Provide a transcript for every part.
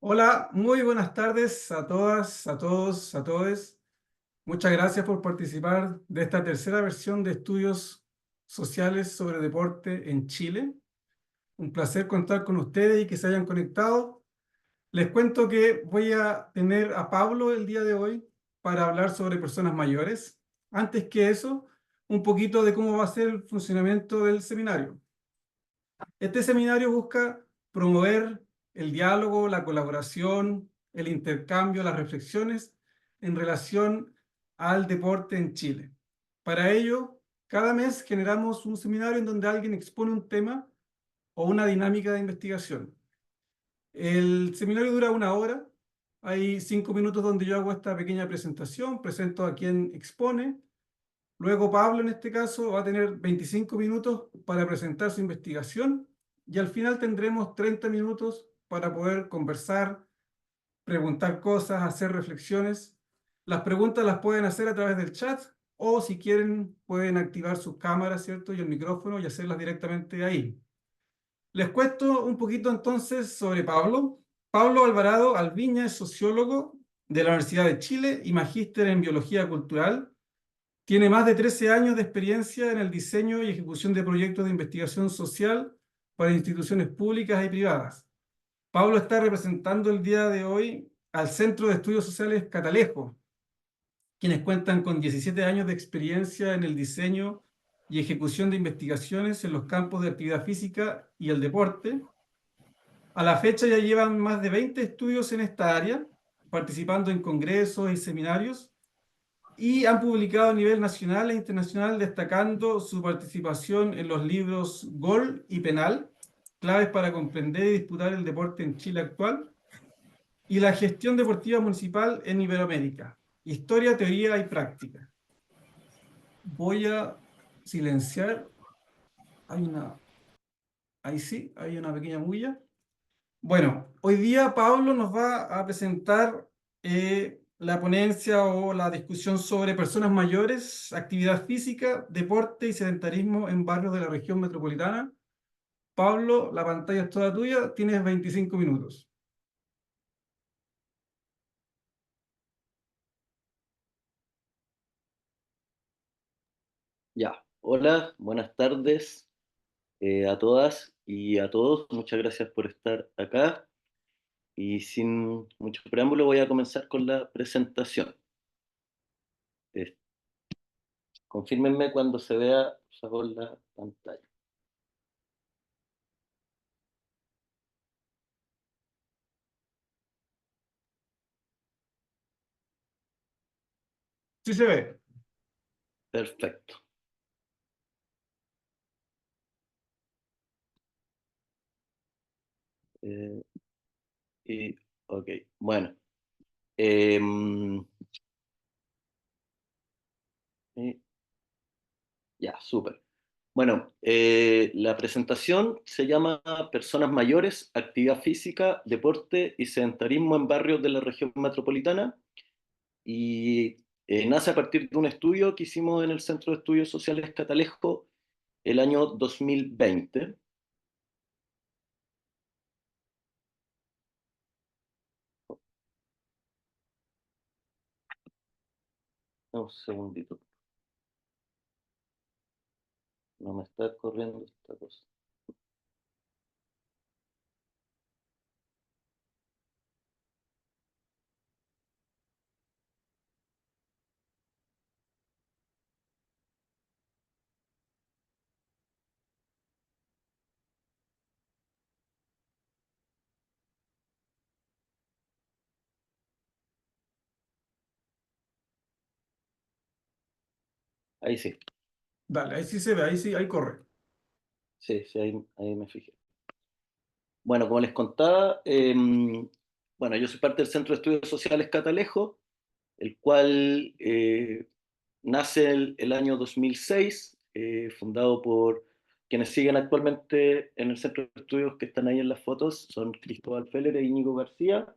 Hola, muy buenas tardes a todas, a todos, a todes. Muchas gracias por participar de esta tercera versión de estudios sociales sobre deporte en Chile. Un placer contar con ustedes y que se hayan conectado. Les cuento que voy a tener a Pablo el día de hoy para hablar sobre personas mayores. Antes que eso, un poquito de cómo va a ser el funcionamiento del seminario. Este seminario busca promover el diálogo, la colaboración, el intercambio, las reflexiones en relación al deporte en Chile. Para ello, cada mes generamos un seminario en donde alguien expone un tema o una dinámica de investigación. El seminario dura 1 hora. Hay 5 minutos donde yo hago esta pequeña presentación, presento a quien expone. Luego Pablo, en este caso, va a tener 25 minutos para presentar su investigación y al final tendremos 30 minutos para poder conversar, preguntar cosas, hacer reflexiones. Las preguntas las pueden hacer a través del chat o si quieren pueden activar sus cámaras, ¿cierto? Y el micrófono y hacerlas directamente ahí. Les cuento un poquito entonces sobre Pablo. Pablo Alvarado Alviña es sociólogo de la Universidad de Chile y magíster en biología cultural. Tiene más de 13 años de experiencia en el diseño y ejecución de proyectos de investigación social para instituciones públicas y privadas. Pablo está representando el día de hoy al Centro de Estudios Sociales Catalejo, quienes cuentan con 17 años de experiencia en el diseño y ejecución de investigaciones en los campos de actividad física y el deporte. A la fecha ya llevan más de 20 estudios en esta área, participando en congresos y seminarios y han publicado a nivel nacional e internacional destacando su participación en los libros Gol y Penal, claves para comprender y disputar el deporte en Chile actual, y la gestión deportiva municipal en Iberoamérica, historia, teoría y práctica. Voy a silenciar, hay una, ahí sí, hay una pequeña bulla. Bueno, hoy día Pablo nos va a presentar la ponencia o la discusión sobre personas mayores, actividad física, deporte y sedentarismo en barrios de la región metropolitana. Pablo, la pantalla es toda tuya, tienes 25 minutos. Ya, hola, buenas tardes a todas y a todos. Muchas gracias por estar acá. Y sin mucho preámbulo voy a comenzar con la presentación. Eh, Confírmenme cuando se vea, por favor, la pantalla. Sí se ve. Perfecto. Eh, ok, bueno. em, eh, ya, súper. Bueno, la presentación se llama Personas mayores, actividad física, deporte y sedentarismo en barrios de la región metropolitana. Y nace a partir de un estudio que hicimos en el Centro de Estudios Sociales Catalejo el año 2020. Un segundito, no me está corriendo esta cosa. Ahí sí, Dale, ahí sí se ve, ahí sí, ahí corre. sí, sí, ahí me fijé. Bueno, como les contaba, bueno, yo soy parte del Centro de Estudios Sociales Catalejo, el cual nace el año 2006, fundado por quienes siguen actualmente en el Centro de Estudios que están ahí en las fotos, son Cristóbal Feller e Íñigo García.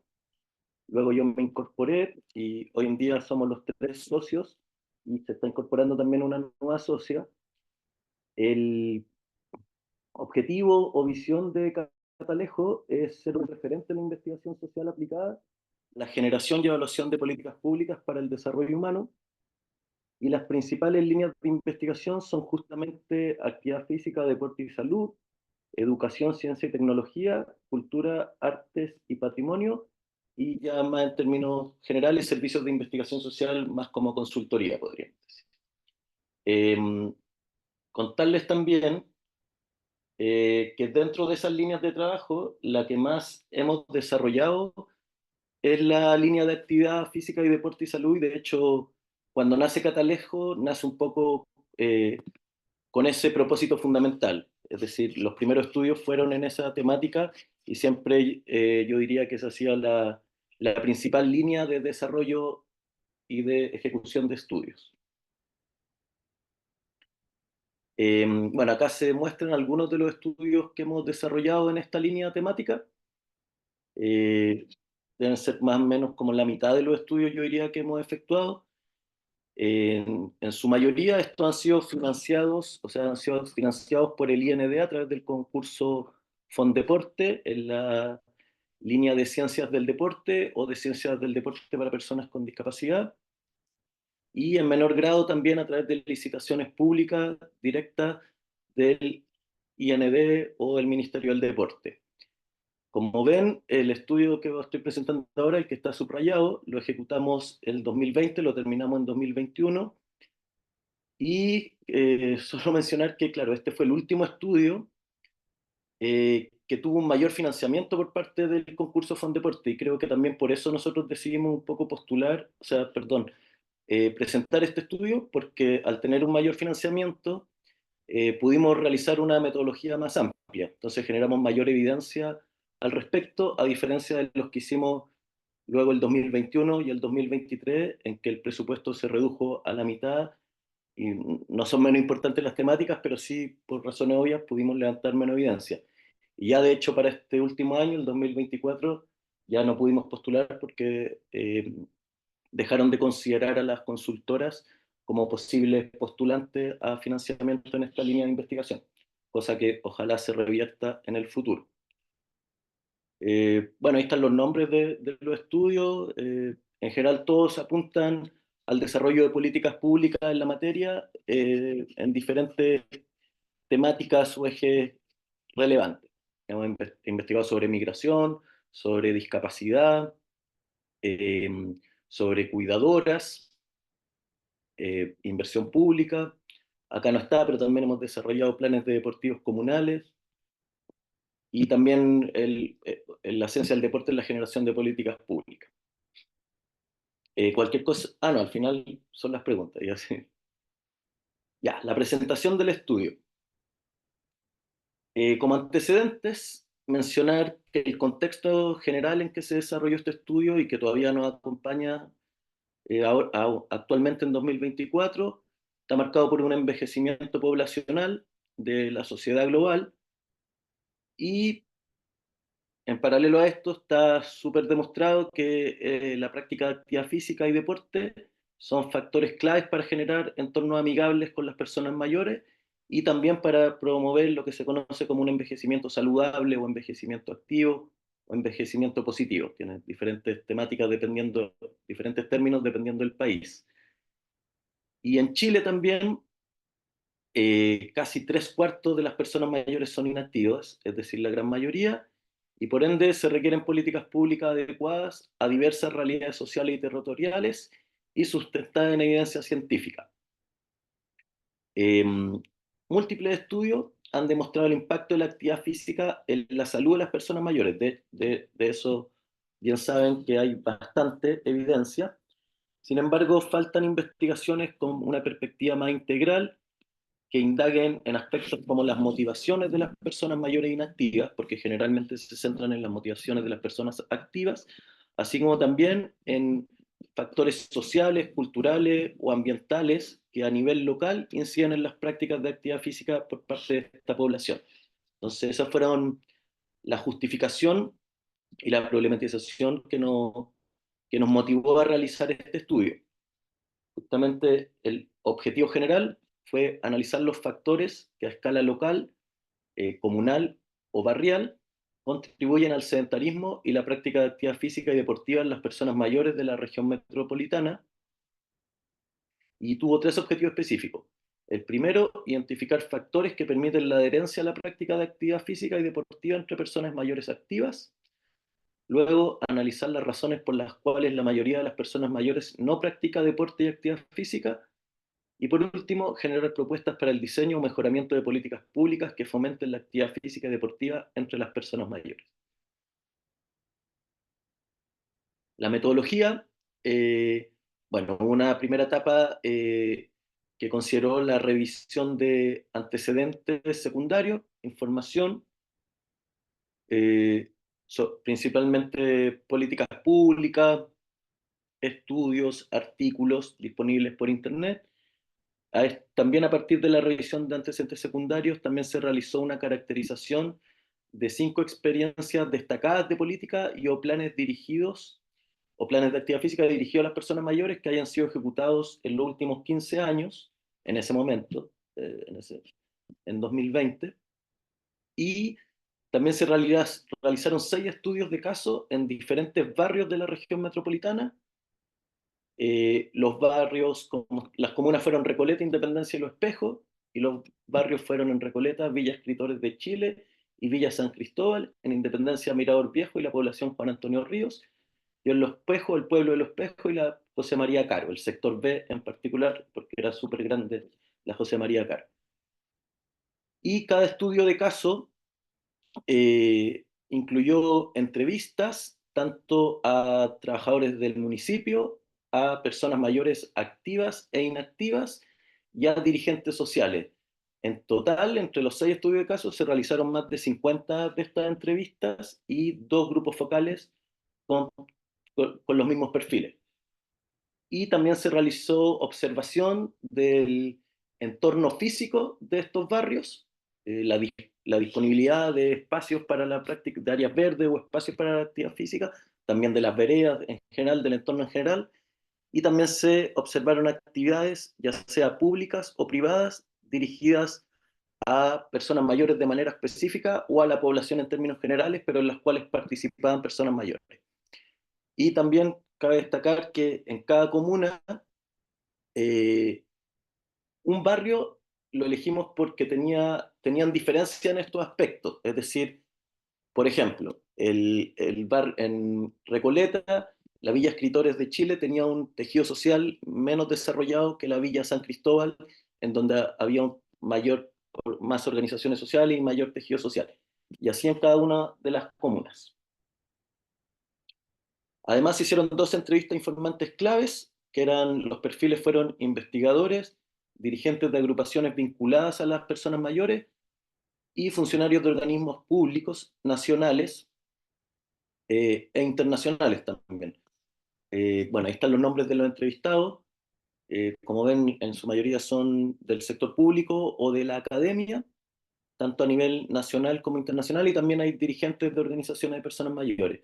Luego yo me incorporé y hoy en día somos los tres socios y se está incorporando también una nueva socia. El objetivo o visión de Catalejo es ser un referente en la investigación social aplicada, la generación y evaluación de políticas públicas para el desarrollo humano, y las principales líneas de investigación son justamente actividad física, deporte y salud, educación, ciencia y tecnología, cultura, artes y patrimonio, y ya más en términos generales, servicios de investigación social, más como consultoría, podríamos decir. Contarles también que dentro de esas líneas de trabajo, la que más hemos desarrollado es la línea de actividad física y deporte y salud, y de hecho, cuando nace Catalejo, nace un poco eh, con ese propósito fundamental. Es decir, los primeros estudios fueron en esa temática y siempre yo diría que esa ha sido la principal línea de desarrollo y de ejecución de estudios. Bueno, acá se muestran algunos de los estudios que hemos desarrollado en esta línea temática. Eh, Deben ser más o menos como la mitad de los estudios, yo diría, que hemos efectuado. En su mayoría estos han sido financiados, o sea, han sido financiados por el IND a través del concurso Fondeporte en la línea de ciencias del deporte o de ciencias del deporte para personas con discapacidad, y en menor grado también a través de licitaciones públicas directas del IND o el Ministerio del Deporte. Como ven, el estudio que estoy presentando ahora, el que está subrayado, lo ejecutamos el 2020, lo terminamos en 2021. Y solo mencionar que, claro, este fue el último estudio que tuvo un mayor financiamiento por parte del concurso Fondeporte, y creo que también por eso nosotros decidimos un poco postular, o sea, perdón, presentar este estudio, porque al tener un mayor financiamiento pudimos realizar una metodología más amplia, entonces generamos mayor evidencia al respecto, a diferencia de los que hicimos luego el 2021 y el 2023, en que el presupuesto se redujo a la mitad, y no son menos importantes las temáticas, pero sí, por razones obvias, pudimos levantar menos evidencia. Y ya de hecho para este último año, el 2024, ya no pudimos postular porque dejaron de considerar a las consultoras como posibles postulantes a financiamiento en esta línea de investigación, cosa que ojalá se revierta en el futuro. Bueno, ahí están los nombres de los estudios. En general todos apuntan al desarrollo de políticas públicas en la materia en diferentes temáticas o ejes relevantes. Hemos investigado sobre migración, sobre discapacidad, eh, sobre cuidadoras, inversión pública. Acá no está, pero también hemos desarrollado planes de deportivos comunales, y también la ciencia del deporte en la generación de políticas públicas. Cualquier cosa, no, al final son las preguntas, ya sí. Ya, la presentación del estudio. Como antecedentes, mencionar que el contexto general en que se desarrolló este estudio y que todavía nos acompaña actualmente en 2024, está marcado por un envejecimiento poblacional de la sociedad global, y en paralelo a esto está súper demostrado que la práctica de actividad física y deporte son factores claves para generar entornos amigables con las personas mayores y también para promover lo que se conoce como un envejecimiento saludable o envejecimiento activo o envejecimiento positivo. Tiene diferentes temáticas dependiendo, diferentes términos dependiendo del país. Y en Chile también casi tres cuartos de las personas mayores son inactivas, es decir, la gran mayoría, y por ende se requieren políticas públicas adecuadas a diversas realidades sociales y territoriales y sustentadas en evidencia científica. Eh, Múltiples estudios han demostrado el impacto de la actividad física en la salud de las personas mayores. De eso bien saben que hay bastante evidencia. Sin embargo, faltan investigaciones con una perspectiva más integral que indaguen en aspectos como las motivaciones de las personas mayores inactivas, porque generalmente se centran en las motivaciones de las personas activas, así como también en factores sociales, culturales o ambientales que a nivel local inciden en las prácticas de actividad física por parte de esta población. Entonces, esas fueron la justificación y la problematización que nos motivó a realizar este estudio. Justamente el objetivo general fue analizar los factores que a escala local, comunal o barrial contribuyen al sedentarismo y la práctica de actividad física y deportiva en las personas mayores de la región metropolitana, y tuvo tres objetivos específicos. El primero, identificar factores que permiten la adherencia a la práctica de actividad física y deportiva entre personas mayores activas. Luego, analizar las razones por las cuales la mayoría de las personas mayores no practica deporte y actividad física. Y por último, generar propuestas para el diseño o mejoramiento de políticas públicas que fomenten la actividad física y deportiva entre las personas mayores. La metodología, bueno, una primera etapa que consideró la revisión de antecedentes secundarios, información, principalmente políticas públicas, estudios, artículos disponibles por Internet. También a partir de la revisión de antecedentes secundarios, también se realizó una caracterización de 5 experiencias destacadas de política y o planes dirigidos o planes de actividad física dirigidos a las personas mayores que hayan sido ejecutados en los últimos 15 años, en ese momento, en 2020, y también se realizaron 6 estudios de caso en diferentes barrios de la región metropolitana. Los barrios, como las comunas fueron Recoleta, Independencia y Los Espejos, y los barrios fueron en Recoleta, Villa Escritores de Chile y Villa San Cristóbal, en Independencia Mirador Viejo y la población Juan Antonio Ríos, y en Los Espejos, el pueblo de Los Espejos y la José María Caro, el sector B en particular, porque era súper grande la José María Caro. Y cada estudio de caso incluyó entrevistas tanto a trabajadores del municipio, a personas mayores activas e inactivas y a dirigentes sociales. En total, entre los 6 estudios de casos se realizaron más de 50 de estas entrevistas y 2 grupos focales con, con los mismos perfiles. Y también se realizó observación del entorno físico de estos barrios, la disponibilidad de espacios para la práctica de áreas verdes o espacios para la actividad física, también de las veredas en general, del entorno en general, y también se observaron actividades, ya sea públicas o privadas, dirigidas a personas mayores de manera específica o a la población en términos generales, pero en las cuales participaban personas mayores. Y también cabe destacar que en cada comuna eh, un barrio lo elegimos porque tenían diferencia en estos aspectos. Es decir, por ejemplo, el bar en Recoleta, la Villa Escritores de Chile tenía un tejido social menos desarrollado que la Villa San Cristóbal, en donde había más organizaciones sociales y mayor tejido social. Y así en cada una de las comunas. Además, se hicieron 2 entrevistas a informantes claves, que los perfiles fueron investigadores, dirigentes de agrupaciones vinculadas a las personas mayores y funcionarios de organismos públicos nacionales e internacionales también. Bueno, ahí están los nombres de los entrevistados. Como ven, en su mayoría son del sector público o de la academia, tanto a nivel nacional como internacional, y también hay dirigentes de organizaciones de personas mayores.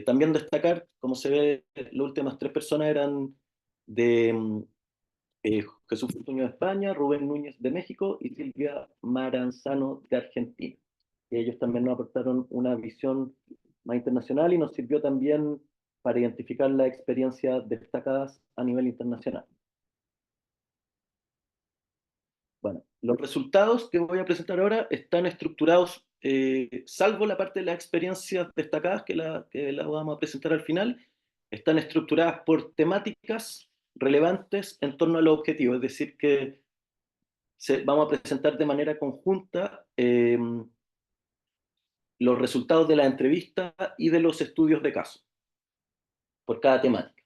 También destacar, como se ve, las últimas 3 personas eran de Jesús Fortuño de España, Rubén Núñez de México y Silvia Maranzano de Argentina. Y ellos también nos aportaron una visión más internacional y nos sirvió también para identificar las experiencias destacadas a nivel internacional. Bueno, los resultados que voy a presentar ahora están estructurados, salvo la parte de las experiencias destacadas que la vamos a presentar al final, están estructuradas por temáticas relevantes en torno a los objetivos, es decir, que vamos a presentar de manera conjunta los resultados de la entrevista y de los estudios de caso por cada temática,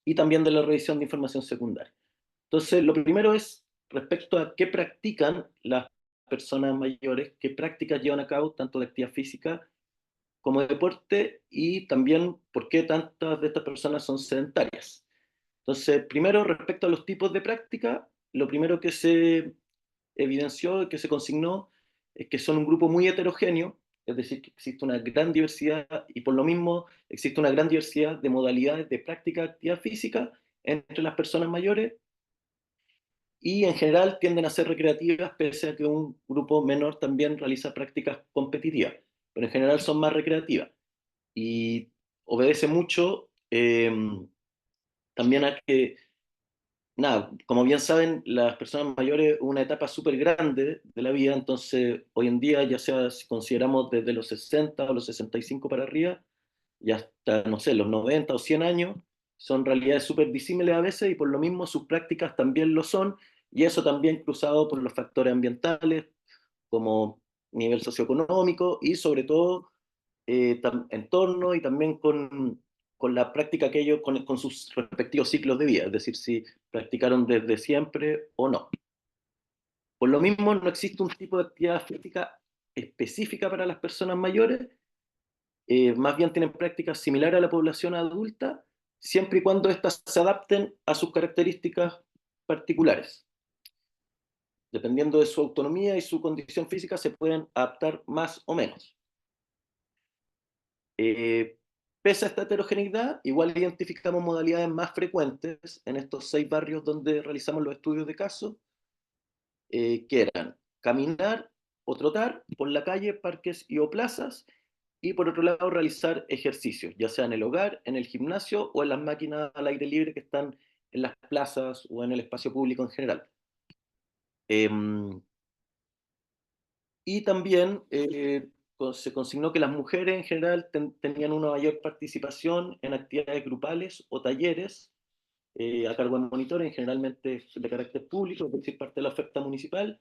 y también de la revisión de información secundaria. Entonces, lo primero es respecto a qué practican las personas mayores, qué prácticas llevan a cabo, tanto de actividad física como de deporte, y también por qué tantas de estas personas son sedentarias. Entonces, primero, respecto a los tipos de práctica, lo primero que se evidenció, que se consignó, es que son un grupo muy heterogéneo, es decir, que existe una gran diversidad, y por lo mismo existe una gran diversidad de modalidades de práctica de actividad física entre las personas mayores, y en general tienden a ser recreativas, pese a que un grupo menor también realiza prácticas competitivas. pero en general son más recreativas. Y obedece mucho también a que, nada, como bien saben, las personas mayores una etapa súper grande de la vida, entonces hoy en día, ya sea si consideramos desde los 60 o los 65 para arriba, y hasta, no sé, los 90 o 100 años, son realidades súper disímiles a veces y por lo mismo sus prácticas también lo son, y eso también cruzado por los factores ambientales como nivel socioeconómico y sobre todo entorno y también con la práctica que ellos, con sus respectivos ciclos de vida, es decir, si practicaron desde siempre o no. Por lo mismo, no existe un tipo de actividad física específica para las personas mayores, más bien tienen prácticas similares a la población adulta, siempre y cuando éstas se adapten a sus características particulares. Dependiendo de su autonomía y su condición física, se pueden adaptar más o menos. Eh, Pese a esta heterogeneidad, igual identificamos modalidades más frecuentes en estos 6 barrios donde realizamos los estudios de caso, que eran caminar o trotar por la calle, parques y o plazas, y por otro lado realizar ejercicios, ya sea en el hogar, en el gimnasio o en las máquinas al aire libre que están en las plazas o en el espacio público en general. Y también se consignó que las mujeres en general tenían una mayor participación en actividades grupales o talleres a cargo de monitores, generalmente de carácter público, es decir, parte de la oferta municipal,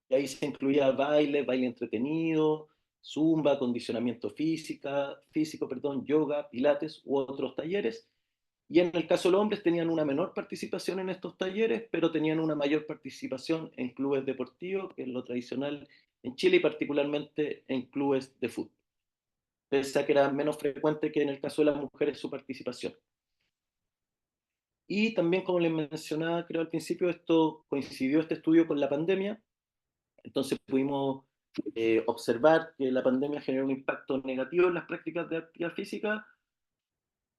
y ahí se incluía baile, baile entretenido, zumba, condicionamiento físico, perdón, yoga, pilates u otros talleres. Y en el caso de los hombres tenían una menor participación en estos talleres, pero tenían una mayor participación en clubes deportivos, que es lo tradicional en Chile, y particularmente en clubes de fútbol. Pese a que era menos frecuente que en el caso de las mujeres su participación. Y también, como les mencionaba, creo al principio, esto coincidió este estudio con la pandemia, entonces pudimos observar que la pandemia generó un impacto negativo en las prácticas de actividad física,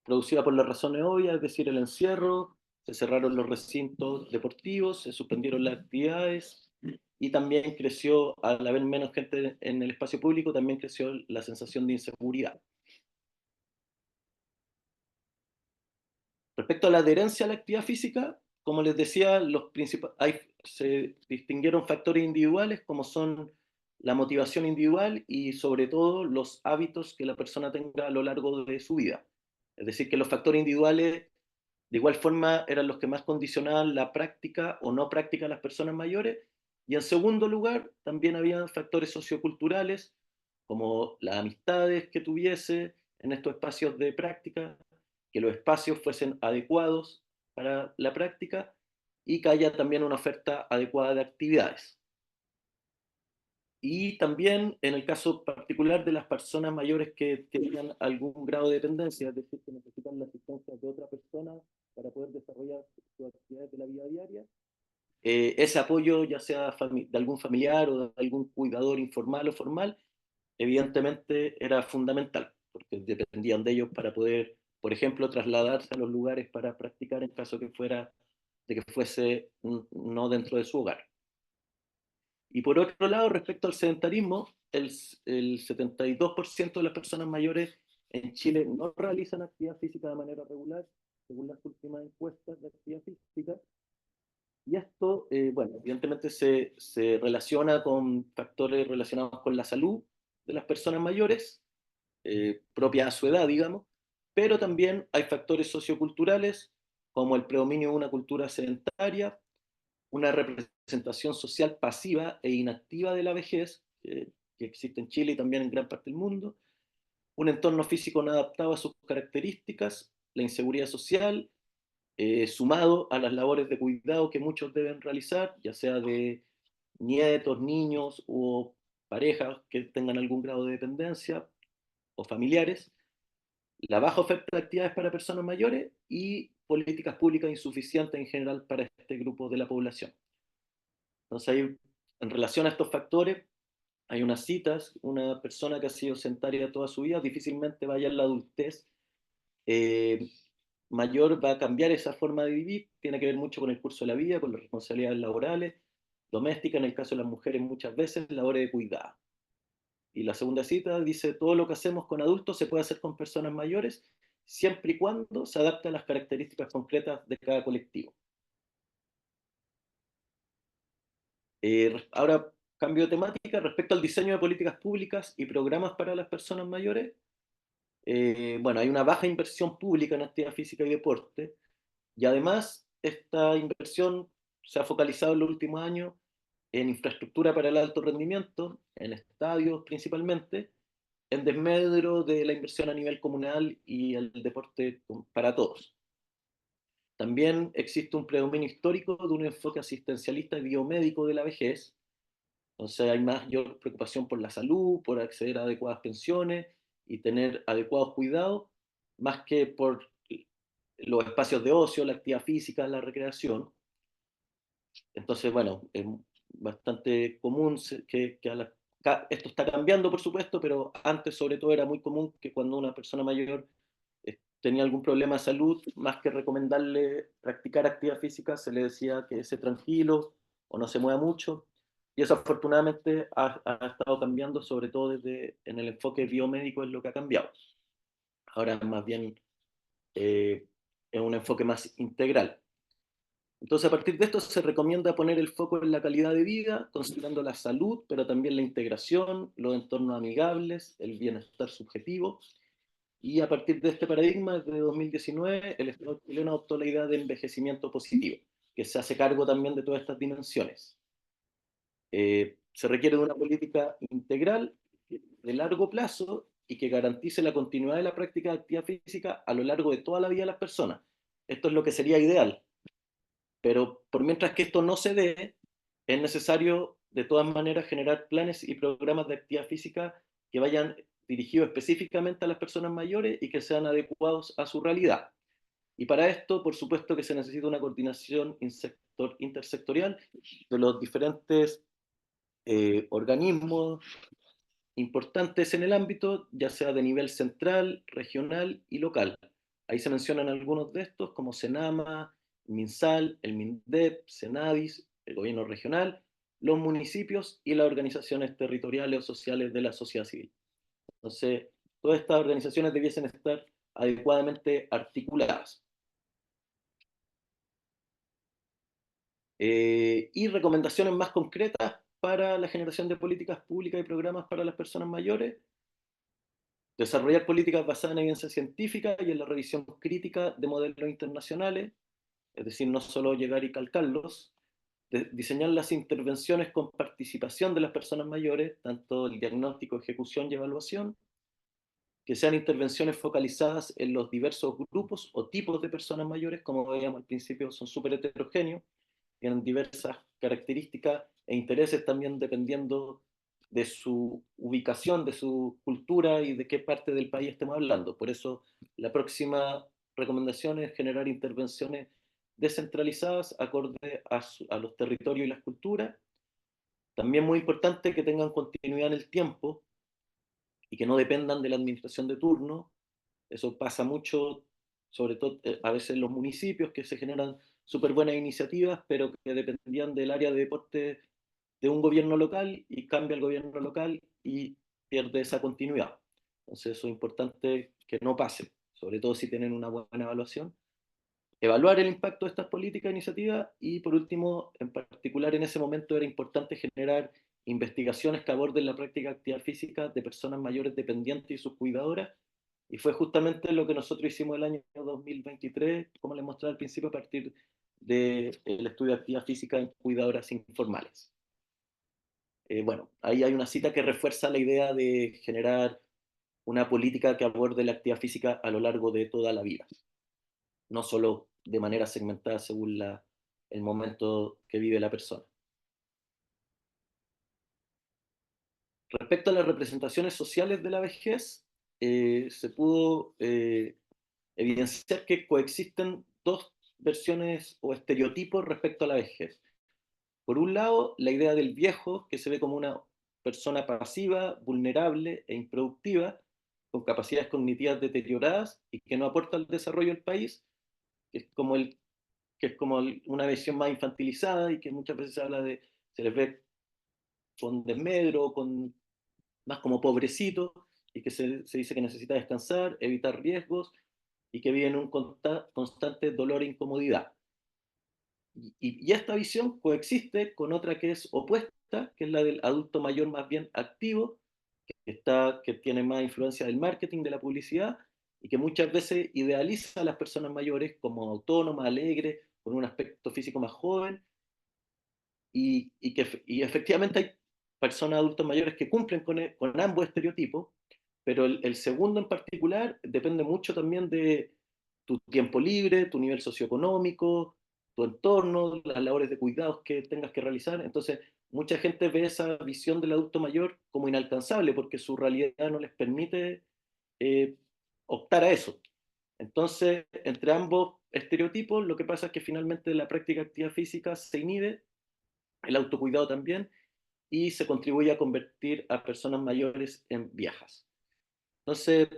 producida por las razones obvias, es decir, el encierro, se cerraron los recintos deportivos, se suspendieron las actividades y también creció, al haber menos gente en el espacio público, también creció la sensación de inseguridad. Respecto a la adherencia a la actividad física, como les decía, se distinguieron factores individuales como son la motivación individual y sobre todo los hábitos que la persona tenga a lo largo de su vida. Es decir, que los factores individuales de igual forma eran los que más condicionaban la práctica o no práctica de las personas mayores. Y en segundo lugar, también había factores socioculturales como las amistades que tuviese en estos espacios de práctica, que los espacios fuesen adecuados para la práctica y que haya también una oferta adecuada de actividades. Y también en el caso particular de las personas mayores que tengan algún grado de dependencia, es decir, que necesitan la asistencia de otra persona para poder desarrollar sus actividades de la vida diaria, ese apoyo, ya sea de algún familiar o de algún cuidador informal o formal, evidentemente era fundamental, porque dependían de ellos para poder, por ejemplo, trasladarse a los lugares para practicar en caso de que fuese no dentro de su hogar. Y por otro lado, respecto al sedentarismo, el 72% de las personas mayores en Chile no realizan actividad física de manera regular, según las últimas encuestas de actividad física. Y esto, bueno, evidentemente se relaciona con factores relacionados con la salud de las personas mayores, propia a su edad, digamos, pero también hay factores socioculturales, como el predominio de una cultura sedentaria, una representación social pasiva e inactiva de la vejez, que existe en Chile y también en gran parte del mundo, un entorno físico no adaptado a sus características, la inseguridad social, sumado a las labores de cuidado que muchos deben realizar, ya sea de nietos, niños o parejas que tengan algún grado de dependencia o familiares, la baja oferta de actividades para personas mayores y políticas públicas insuficientes en general para este grupo de la población. Entonces, ahí, en relación a estos factores, hay unas citas, una persona que ha sido sedentaria toda su vida, difícilmente vaya en la adultez eh, mayor, va a cambiar esa forma de vivir, tiene que ver mucho con el curso de la vida, con las responsabilidades laborales, domésticas, en el caso de las mujeres muchas veces, labores de cuidado. Y la segunda cita dice, todo lo que hacemos con adultos se puede hacer con personas mayores, siempre y cuando se adapte a las características concretas de cada colectivo. Ahora cambio de temática respecto al diseño de políticas públicas y programas para las personas mayores. Bueno, hay una baja inversión pública en actividad física y deporte, y además esta inversión se ha focalizado en los últimos años en infraestructura para el alto rendimiento, en estadios principalmente, en desmedro de la inversión a nivel comunal y el deporte para todos. También existe un predominio histórico de un enfoque asistencialista y biomédico de la vejez. Entonces hay mayor preocupación por la salud, por acceder a adecuadas pensiones y tener adecuados cuidados, más que por los espacios de ocio, la actividad física, la recreación. Entonces, bueno, es bastante común esto está cambiando, por supuesto, pero antes sobre todo era muy común que cuando una persona mayor tenía algún problema de salud, más que recomendarle practicar actividad física, se le decía que esté tranquilo o no se mueva mucho. Y eso afortunadamente ha estado cambiando, sobre todo desde en el enfoque biomédico es lo que ha cambiado. Ahora más bien es un enfoque más integral. Entonces, a partir de esto se recomienda poner el foco en la calidad de vida, considerando la salud, pero también la integración, los entornos amigables, el bienestar subjetivo. Y a partir de este paradigma, desde 2019, el Estado chileno adoptó la idea de envejecimiento positivo, que se hace cargo también de todas estas dimensiones. Se requiere de una política integral de largo plazo y que garantice la continuidad de la práctica de actividad física a lo largo de toda la vida de las personas. Esto es lo que sería ideal, pero por mientras que esto no se dé, es necesario de todas maneras generar planes y programas de actividad física que vayan dirigidos específicamente a las personas mayores y que sean adecuados a su realidad. Y para esto, por supuesto que se necesita una coordinación intersectorial de los diferentes organismos importantes en el ámbito, ya sea de nivel central, regional y local. Ahí se mencionan algunos de estos, como Senama, MinSal, el MINDEP, Senadis, el gobierno regional, los municipios y las organizaciones territoriales o sociales de la sociedad civil. Entonces, todas estas organizaciones debiesen estar adecuadamente articuladas. Y recomendaciones más concretas para la generación de políticas públicas y programas para las personas mayores. Desarrollar políticas basadas en evidencia científica y en la revisión crítica de modelos internacionales, es decir, no solo llegar y calcarlos. Diseñar las intervenciones con participación de las personas mayores, tanto el diagnóstico, ejecución y evaluación, que sean intervenciones focalizadas en los diversos grupos o tipos de personas mayores, como veíamos al principio, son súper heterogéneos, tienen diversas características e intereses también dependiendo de su ubicación, de su cultura y de qué parte del país estemos hablando. Por eso la próxima recomendación es generar intervenciones descentralizadas acorde a los territorios y las culturas. También muy importante que tengan continuidad en el tiempo y que no dependan de la administración de turno. Eso pasa mucho, sobre todo a veces en los municipios, que se generan súper buenas iniciativas, pero que dependían del área de deporte de un gobierno local y cambia el gobierno local y pierde esa continuidad. Entonces eso es importante que no pase, sobre todo si tienen una buena evaluación. Evaluar el impacto de estas políticas e iniciativas y por último, en particular en ese momento era importante generar investigaciones que aborden la práctica de actividad física de personas mayores dependientes y sus cuidadoras y fue justamente lo que nosotros hicimos el año 2023, como les mostré al principio, a partir del estudio de actividad física en cuidadoras informales. Bueno, ahí hay una cita que refuerza la idea de generar una política que aborde la actividad física a lo largo de toda la vida, no solo de manera segmentada según el momento que vive la persona. Respecto a las representaciones sociales de la vejez, se pudo evidenciar que coexisten dos versiones o estereotipos respecto a la vejez. Por un lado, la idea del viejo, que se ve como una persona pasiva, vulnerable e improductiva, con capacidades cognitivas deterioradas y que no aporta al desarrollo del país, que es como, que es como una visión más infantilizada y que muchas veces se habla de, se les ve con desmedro, con más como pobrecito y que se dice que necesita descansar, evitar riesgos y que vive en un constante dolor e incomodidad. Y esta visión coexiste con otra que es opuesta, que es la del adulto mayor más bien activo, que tiene más influencia del marketing, de la publicidad, y que muchas veces idealiza a las personas mayores como autónomas, alegres, con un aspecto físico más joven, y efectivamente hay personas adultos mayores que cumplen con ambos estereotipos, pero el segundo en particular depende mucho también de tu tiempo libre, tu nivel socioeconómico, tu entorno, las labores de cuidados que tengas que realizar. Entonces, mucha gente ve esa visión del adulto mayor como inalcanzable porque su realidad no les permite eh, optar a eso. Entonces, entre ambos estereotipos, lo que pasa es que finalmente la práctica de actividad física se inhibe, el autocuidado también, y se contribuye a convertir a personas mayores en viejas. Entonces,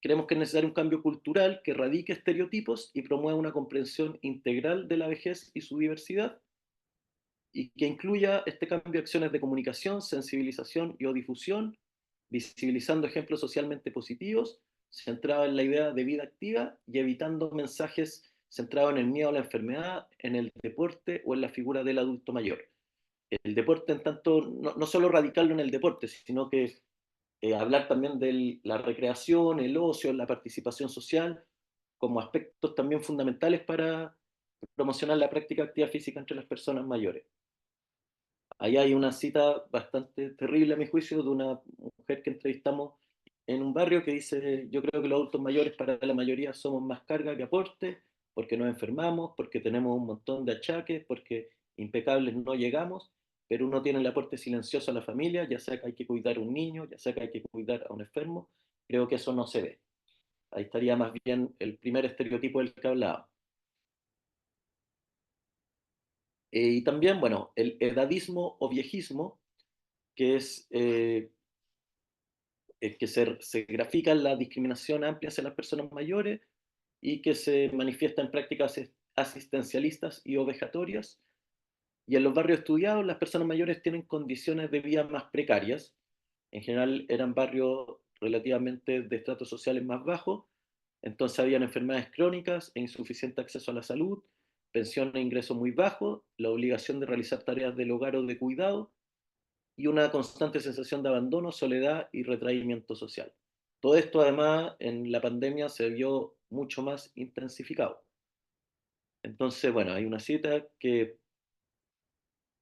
creemos que es necesario un cambio cultural que erradique estereotipos y promueva una comprensión integral de la vejez y su diversidad, y que incluya este cambio acciones de comunicación, sensibilización y o difusión, visibilizando ejemplos socialmente positivos, centrados en la idea de vida activa y evitando mensajes centrados en el miedo a la enfermedad, en el deporte o en la figura del adulto mayor. El deporte, en tanto, no solo radicarlo en el deporte, sino que hablar también de la recreación, el ocio, la participación social, como aspectos también fundamentales para promocionar la práctica de actividad física entre las personas mayores. Ahí hay una cita bastante terrible a mi juicio de una mujer que entrevistamos en un barrio que dice: yo creo que los adultos mayores para la mayoría somos más carga que aporte, porque nos enfermamos, porque tenemos un montón de achaques, porque impecables no llegamos, pero uno tiene el aporte silencioso a la familia, ya sea que hay que cuidar a un niño, ya sea que hay que cuidar a un enfermo, creo que eso no se ve. Ahí estaría más bien el primer estereotipo del que hablaba. Y también, bueno, el edadismo o viejismo, que es que se grafica la discriminación amplia hacia las personas mayores y que se manifiesta en prácticas asistencialistas y ovejatorias. Y en los barrios estudiados, las personas mayores tienen condiciones de vida más precarias. En general eran barrios relativamente de estratos sociales más bajos, entonces habían enfermedades crónicas e insuficiente acceso a la salud, pensión e ingresos muy bajos, la obligación de realizar tareas del hogar o de cuidado, y una constante sensación de abandono, soledad y retraimiento social. Todo esto además en la pandemia se vio mucho más intensificado. Entonces, bueno, hay una cita que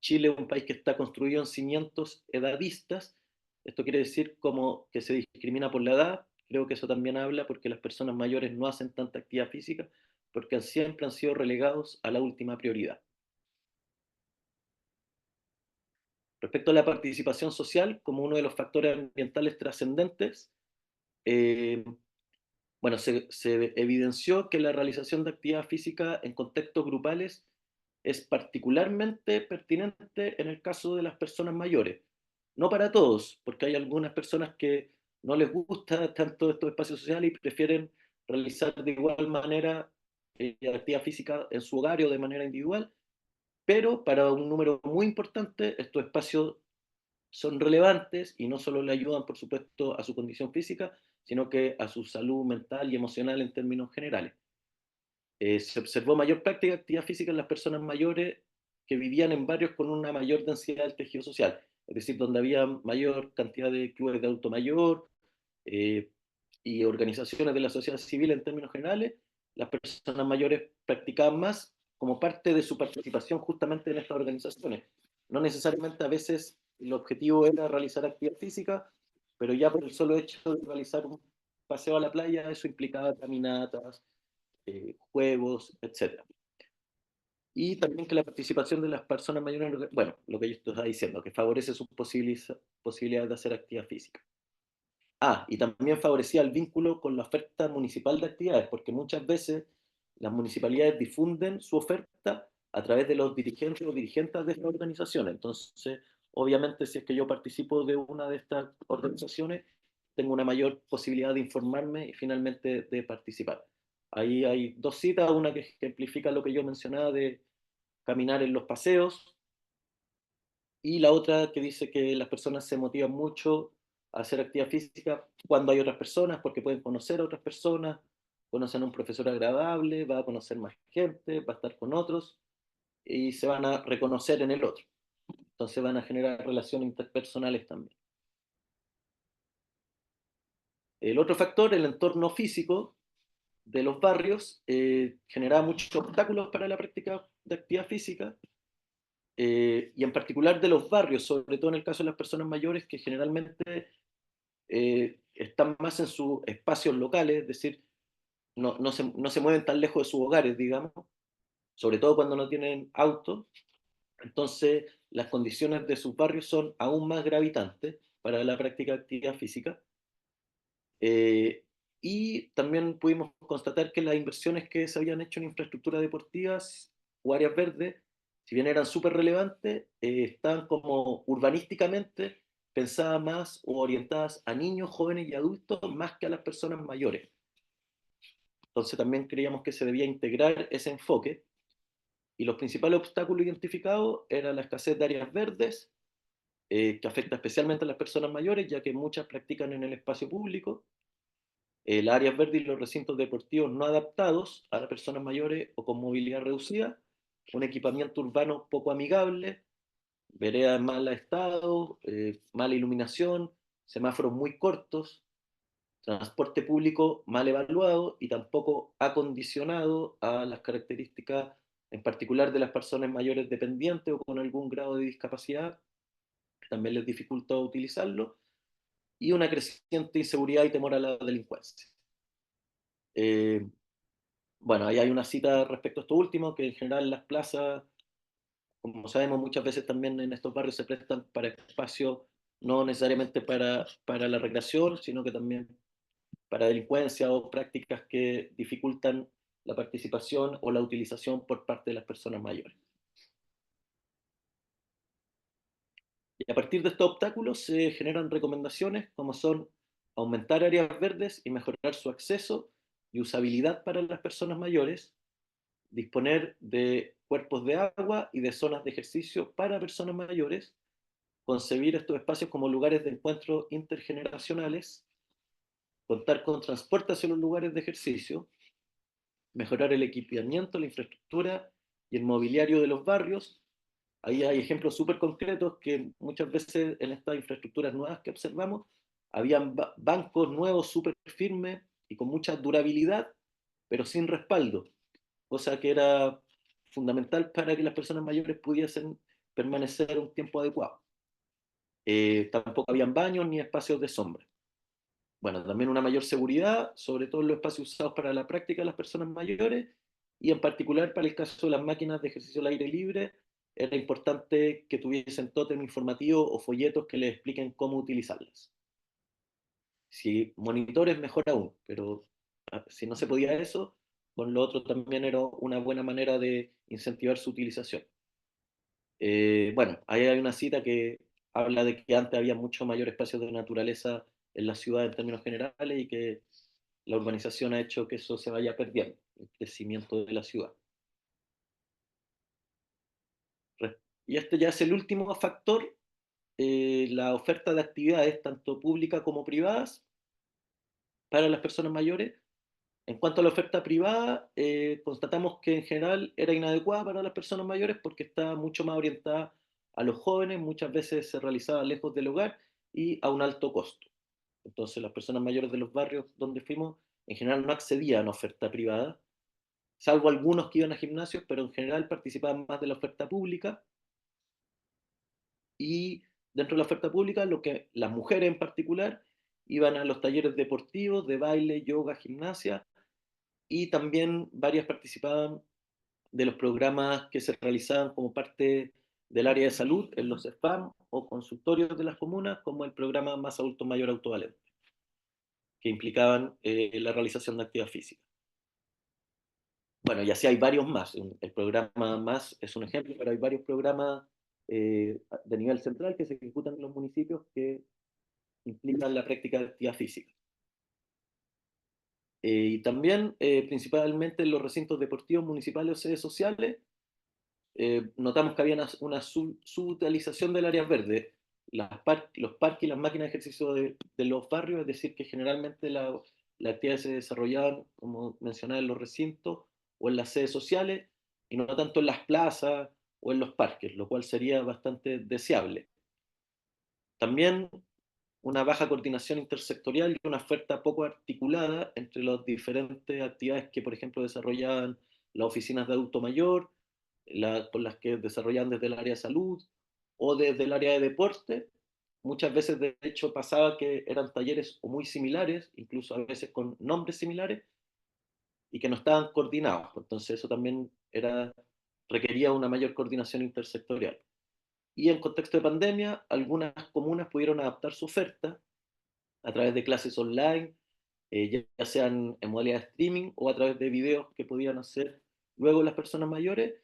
Chile es un país que está construido en cimientos edadistas. Esto quiere decir como que se discrimina por la edad. Creo que eso también habla porque las personas mayores no hacen tanta actividad física porque siempre han sido relegados a la última prioridad. Respecto a la participación social como uno de los factores ambientales trascendentes, eh, bueno, se evidenció que la realización de actividad física en contextos grupales es particularmente pertinente en el caso de las personas mayores. No para todos, porque hay algunas personas que no les gusta tanto estos espacios sociales y prefieren realizar de igual manera actividad física en su hogar o de manera individual, pero para un número muy importante estos espacios son relevantes y no solo le ayudan, por supuesto, a su condición física, sino que a su salud mental y emocional en términos generales. Se observó mayor práctica de actividad física en las personas mayores que vivían en barrios con una mayor densidad del tejido social, es decir, donde había mayor cantidad de clubes de adulto mayor eh, y organizaciones de la sociedad civil en términos generales. Las personas mayores practicaban más como parte de su participación justamente en estas organizaciones. No necesariamente a veces el objetivo era realizar actividad física, pero ya por el solo hecho de realizar un paseo a la playa, eso implicaba caminatas, juegos, etcétera. Y también que la participación de las personas mayores, bueno, lo que yo estaba diciendo, que favorece sus posibilidades de hacer actividad física. Ah, y también favorecía el vínculo con la oferta municipal de actividades, porque muchas veces las municipalidades difunden su oferta a través de los dirigentes o dirigentes de las organizaciones. Entonces, obviamente, si es que yo participo de una de estas organizaciones, tengo una mayor posibilidad de informarme y finalmente de participar. Ahí hay dos citas, una que ejemplifica lo que yo mencionaba de caminar en los paseos, y la otra que dice que las personas se motivan mucho a hacer actividad física cuando hay otras personas, porque pueden conocer a otras personas, conocen a un profesor agradable, va a conocer más gente, va a estar con otros y se van a reconocer en el otro. Entonces van a generar relaciones interpersonales también. El otro factor, el entorno físico de los barrios, generaba muchos obstáculos para la práctica de actividad física, y en particular de los barrios, sobre todo en el caso de las personas mayores que generalmente están más en sus espacios locales, es decir, no se mueven tan lejos de sus hogares, digamos, sobre todo cuando no tienen auto. Entonces las condiciones de sus barrios son aún más gravitantes para la práctica de actividad física. Eh, y también pudimos constatar que las inversiones que se habían hecho en infraestructuras deportivas o áreas verdes, si bien eran súper relevantes, estaban como urbanísticamente pensadas más o orientadas a niños, jóvenes y adultos más que a las personas mayores. Entonces también creíamos que se debía integrar ese enfoque y los principales obstáculos identificados eran la escasez de áreas verdes, que afecta especialmente a las personas mayores, ya que muchas practican en el espacio público, las áreas verdes y los recintos deportivos no adaptados a las personas mayores o con movilidad reducida, un equipamiento urbano poco amigable, veredas en mal estado, mala iluminación, semáforos muy cortos, transporte público mal evaluado y tampoco acondicionado a las características en particular de las personas mayores dependientes o con algún grado de discapacidad, que también les dificulta utilizarlo, y una creciente inseguridad y temor a la delincuencia. Eh, Bueno, ahí hay una cita respecto a esto último, que en general las plazas, como sabemos, muchas veces también en estos barrios se prestan para espacios no necesariamente para la recreación, sino que también para delincuencia o prácticas que dificultan la participación o la utilización por parte de las personas mayores. Y a partir de estos obstáculos se generan recomendaciones como son aumentar áreas verdes y mejorar su acceso y usabilidad para las personas mayores, disponer de cuerpos de agua y de zonas de ejercicio para personas mayores, concebir estos espacios como lugares de encuentro intergeneracionales, contar con transporte hacia los lugares de ejercicio, mejorar el equipamiento, la infraestructura y el mobiliario de los barrios. Ahí hay ejemplos súper concretos que muchas veces en estas infraestructuras nuevas que observamos, habían bancos nuevos súper firmes y con mucha durabilidad, pero sin respaldo, cosa que era fundamental para que las personas mayores pudiesen permanecer un tiempo adecuado. Tampoco habían baños ni espacios de sombra. Bueno, también una mayor seguridad, sobre todo en los espacios usados para la práctica de las personas mayores y en particular para el caso de las máquinas de ejercicio al aire libre, era importante que tuviesen tótem informativo o folletos que les expliquen cómo utilizarlas. Si monitores, mejor aún, pero si no se podía eso, con lo otro también era una buena manera de incentivar su utilización. Bueno, ahí hay una cita que habla de que antes había mucho mayor espacio de naturaleza en la ciudad en términos generales y que la urbanización ha hecho que eso se vaya perdiendo, el crecimiento de la ciudad. Y este ya es el último factor, la oferta de actividades, tanto públicas como privadas, para las personas mayores. En cuanto a la oferta privada, constatamos que en general era inadecuada para las personas mayores porque estaba mucho más orientada a los jóvenes, muchas veces se realizaba lejos del hogar y a un alto costo. Entonces las personas mayores de los barrios donde fuimos en general no accedían a oferta privada, salvo algunos que iban a gimnasios, pero en general participaban más de la oferta pública. Y dentro de la oferta pública, lo que las mujeres en particular iban a los talleres deportivos de baile, yoga, gimnasia, y también varias participaban de los programas que se realizaban como parte del área de salud en los SPAM o consultorios de las comunas, como el programa Más Adulto Mayor Autovalente, que implicaban la realización de actividad física. Bueno, y así hay varios más. El programa Más es un ejemplo, pero hay varios programas de nivel central que se ejecutan en los municipios que implican la práctica de actividad física. Y también, principalmente en los recintos deportivos municipales o sedes sociales, notamos que había una subutilización del área verde. los parques y las máquinas de ejercicio de los barrios, es decir, que generalmente las actividades se desarrollaban, como mencionaba, en los recintos o en las sedes sociales, y no tanto en las plazas o en los parques, lo cual sería bastante deseable. También una baja coordinación intersectorial y una oferta poco articulada entre las diferentes actividades que, por ejemplo, desarrollaban las oficinas de adulto mayor, con las que desarrollaban desde el área de salud o desde el área de deporte. Muchas veces, de hecho, pasaba que eran talleres o muy similares, incluso a veces con nombres similares, y que no estaban coordinados. Entonces eso también requería una mayor coordinación intersectorial. Y en contexto de pandemia, algunas comunas pudieron adaptar su oferta a través de clases online, ya sean en modalidad de streaming o a través de videos que podían hacer luego las personas mayores.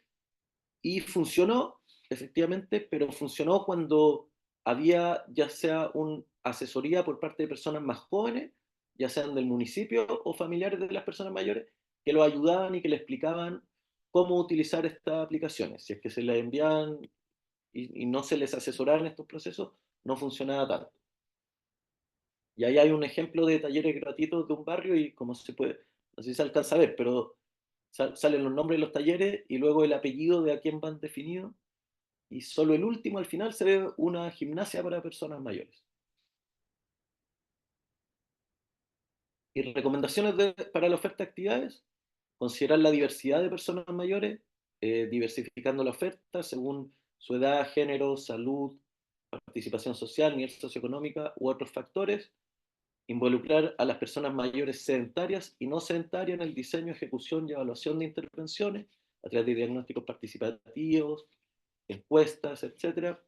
Y funcionó, efectivamente, pero funcionó cuando había ya sea una asesoría por parte de personas más jóvenes, ya sean del municipio o familiares de las personas mayores, que lo ayudaban y que le explicaban cómo utilizar estas aplicaciones. Si es que se las enviaban y no se les asesoraba en estos procesos, no funcionaba tanto. Y ahí hay un ejemplo de talleres gratuitos de un barrio y como se puede, no sé si se alcanza a ver, pero salen los nombres de los talleres y luego el apellido de a quién van definidos y solo el último al final se ve una gimnasia para personas mayores. Y recomendaciones para la oferta de actividades, considerar la diversidad de personas mayores, diversificando la oferta según su edad, género, salud, participación social, nivel socioeconómica u otros factores, involucrar a las personas mayores sedentarias y no sedentarias en el diseño, ejecución y evaluación de intervenciones a través de diagnósticos participativos, encuestas, etcétera.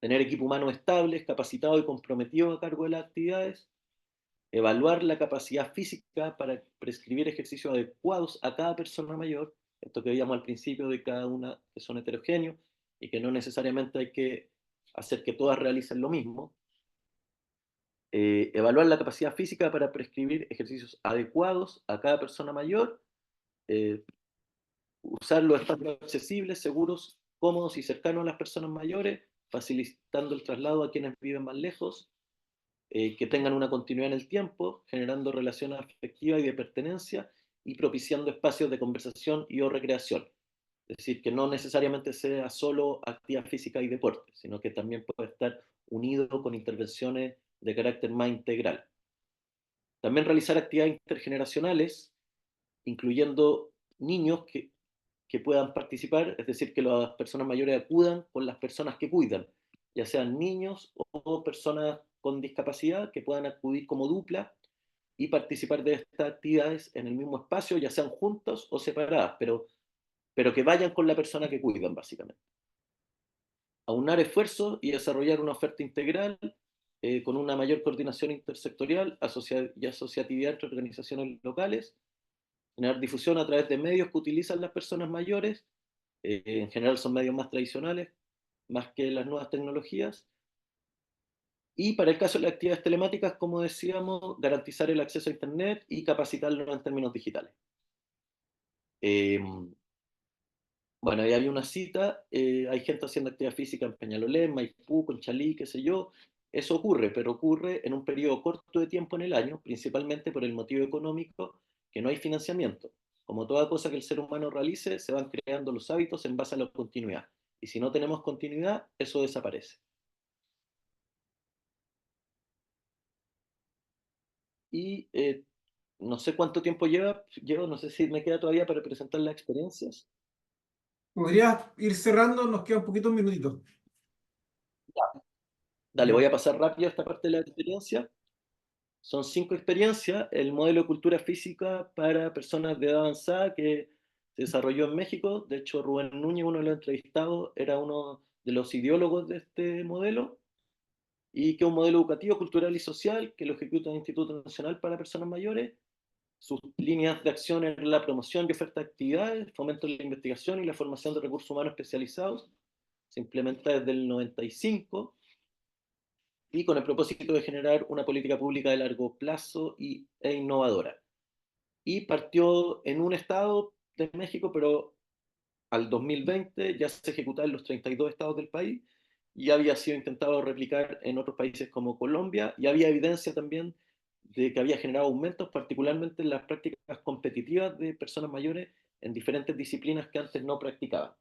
Tener equipo humano estable, capacitado y comprometido a cargo de las actividades, evaluar la capacidad física para prescribir ejercicios adecuados a cada persona mayor, esto que veíamos al principio de cada una que son heterogéneos y que no necesariamente hay que hacer que todas realicen lo mismo, evaluar la capacidad física para prescribir ejercicios adecuados a cada persona mayor, eh, usar los espacios accesibles, seguros, cómodos y cercanos a las personas mayores, facilitando el traslado a quienes viven más lejos, que tengan una continuidad en el tiempo, generando relaciones afectivas y de pertenencia y propiciando espacios de conversación y o recreación. Es decir, que no necesariamente sea solo actividad física y deporte, sino que también puede estar unido con intervenciones de carácter más integral. También realizar actividades intergeneracionales, incluyendo niños que puedan participar, es decir, que las personas mayores acudan con las personas que cuidan, ya sean niños o personas con discapacidad que puedan acudir como dupla y participar de estas actividades en el mismo espacio, ya sean juntos o separadas, pero que vayan con la persona que cuidan, básicamente. Aunar esfuerzos y desarrollar una oferta integral con una mayor coordinación intersectorial y asociatividad entre organizaciones locales, generar difusión a través de medios que utilizan las personas mayores, en general son medios más tradicionales, más que las nuevas tecnologías, y para el caso de las actividades telemáticas, como decíamos, garantizar el acceso a Internet y capacitarlo en términos digitales. Eh, bueno, ahí hay una cita, hay gente haciendo actividad física en Peñalolén, Maipú, Conchalí, qué sé yo. Eso ocurre, pero ocurre en un periodo corto de tiempo en el año, principalmente por el motivo económico, que no hay financiamiento. Como toda cosa que el ser humano realice, se van creando los hábitos en base a la continuidad. Y si no tenemos continuidad, eso desaparece. Y no sé cuánto tiempo llevo, no sé si me queda todavía para presentar las experiencias. ¿Podrías ir cerrando? Nos queda un poquito un minutito. Dale, Ya. voy a pasar rápido esta parte de la experiencia. Son 5 experiencias. El modelo de cultura física para personas de edad avanzada que se desarrolló en México. De hecho, Rubén Núñez, uno de los entrevistados, era uno de los ideólogos de este modelo. Y que es un modelo educativo, cultural y social que lo ejecuta el Instituto Nacional para Personas Mayores. Sus líneas de acción en la promoción y oferta de actividades, fomento de la investigación y la formación de recursos humanos especializados. Se implementa desde el 95 y con el propósito de generar una política pública de largo plazo e innovadora. Y partió en un estado de México, pero al 2020 ya se ejecutaba en los 32 estados del país ya había sido intentado replicar en otros países como Colombia, y había evidencia también de que había generado aumentos, particularmente en las prácticas competitivas de personas mayores en diferentes disciplinas que antes no practicaban.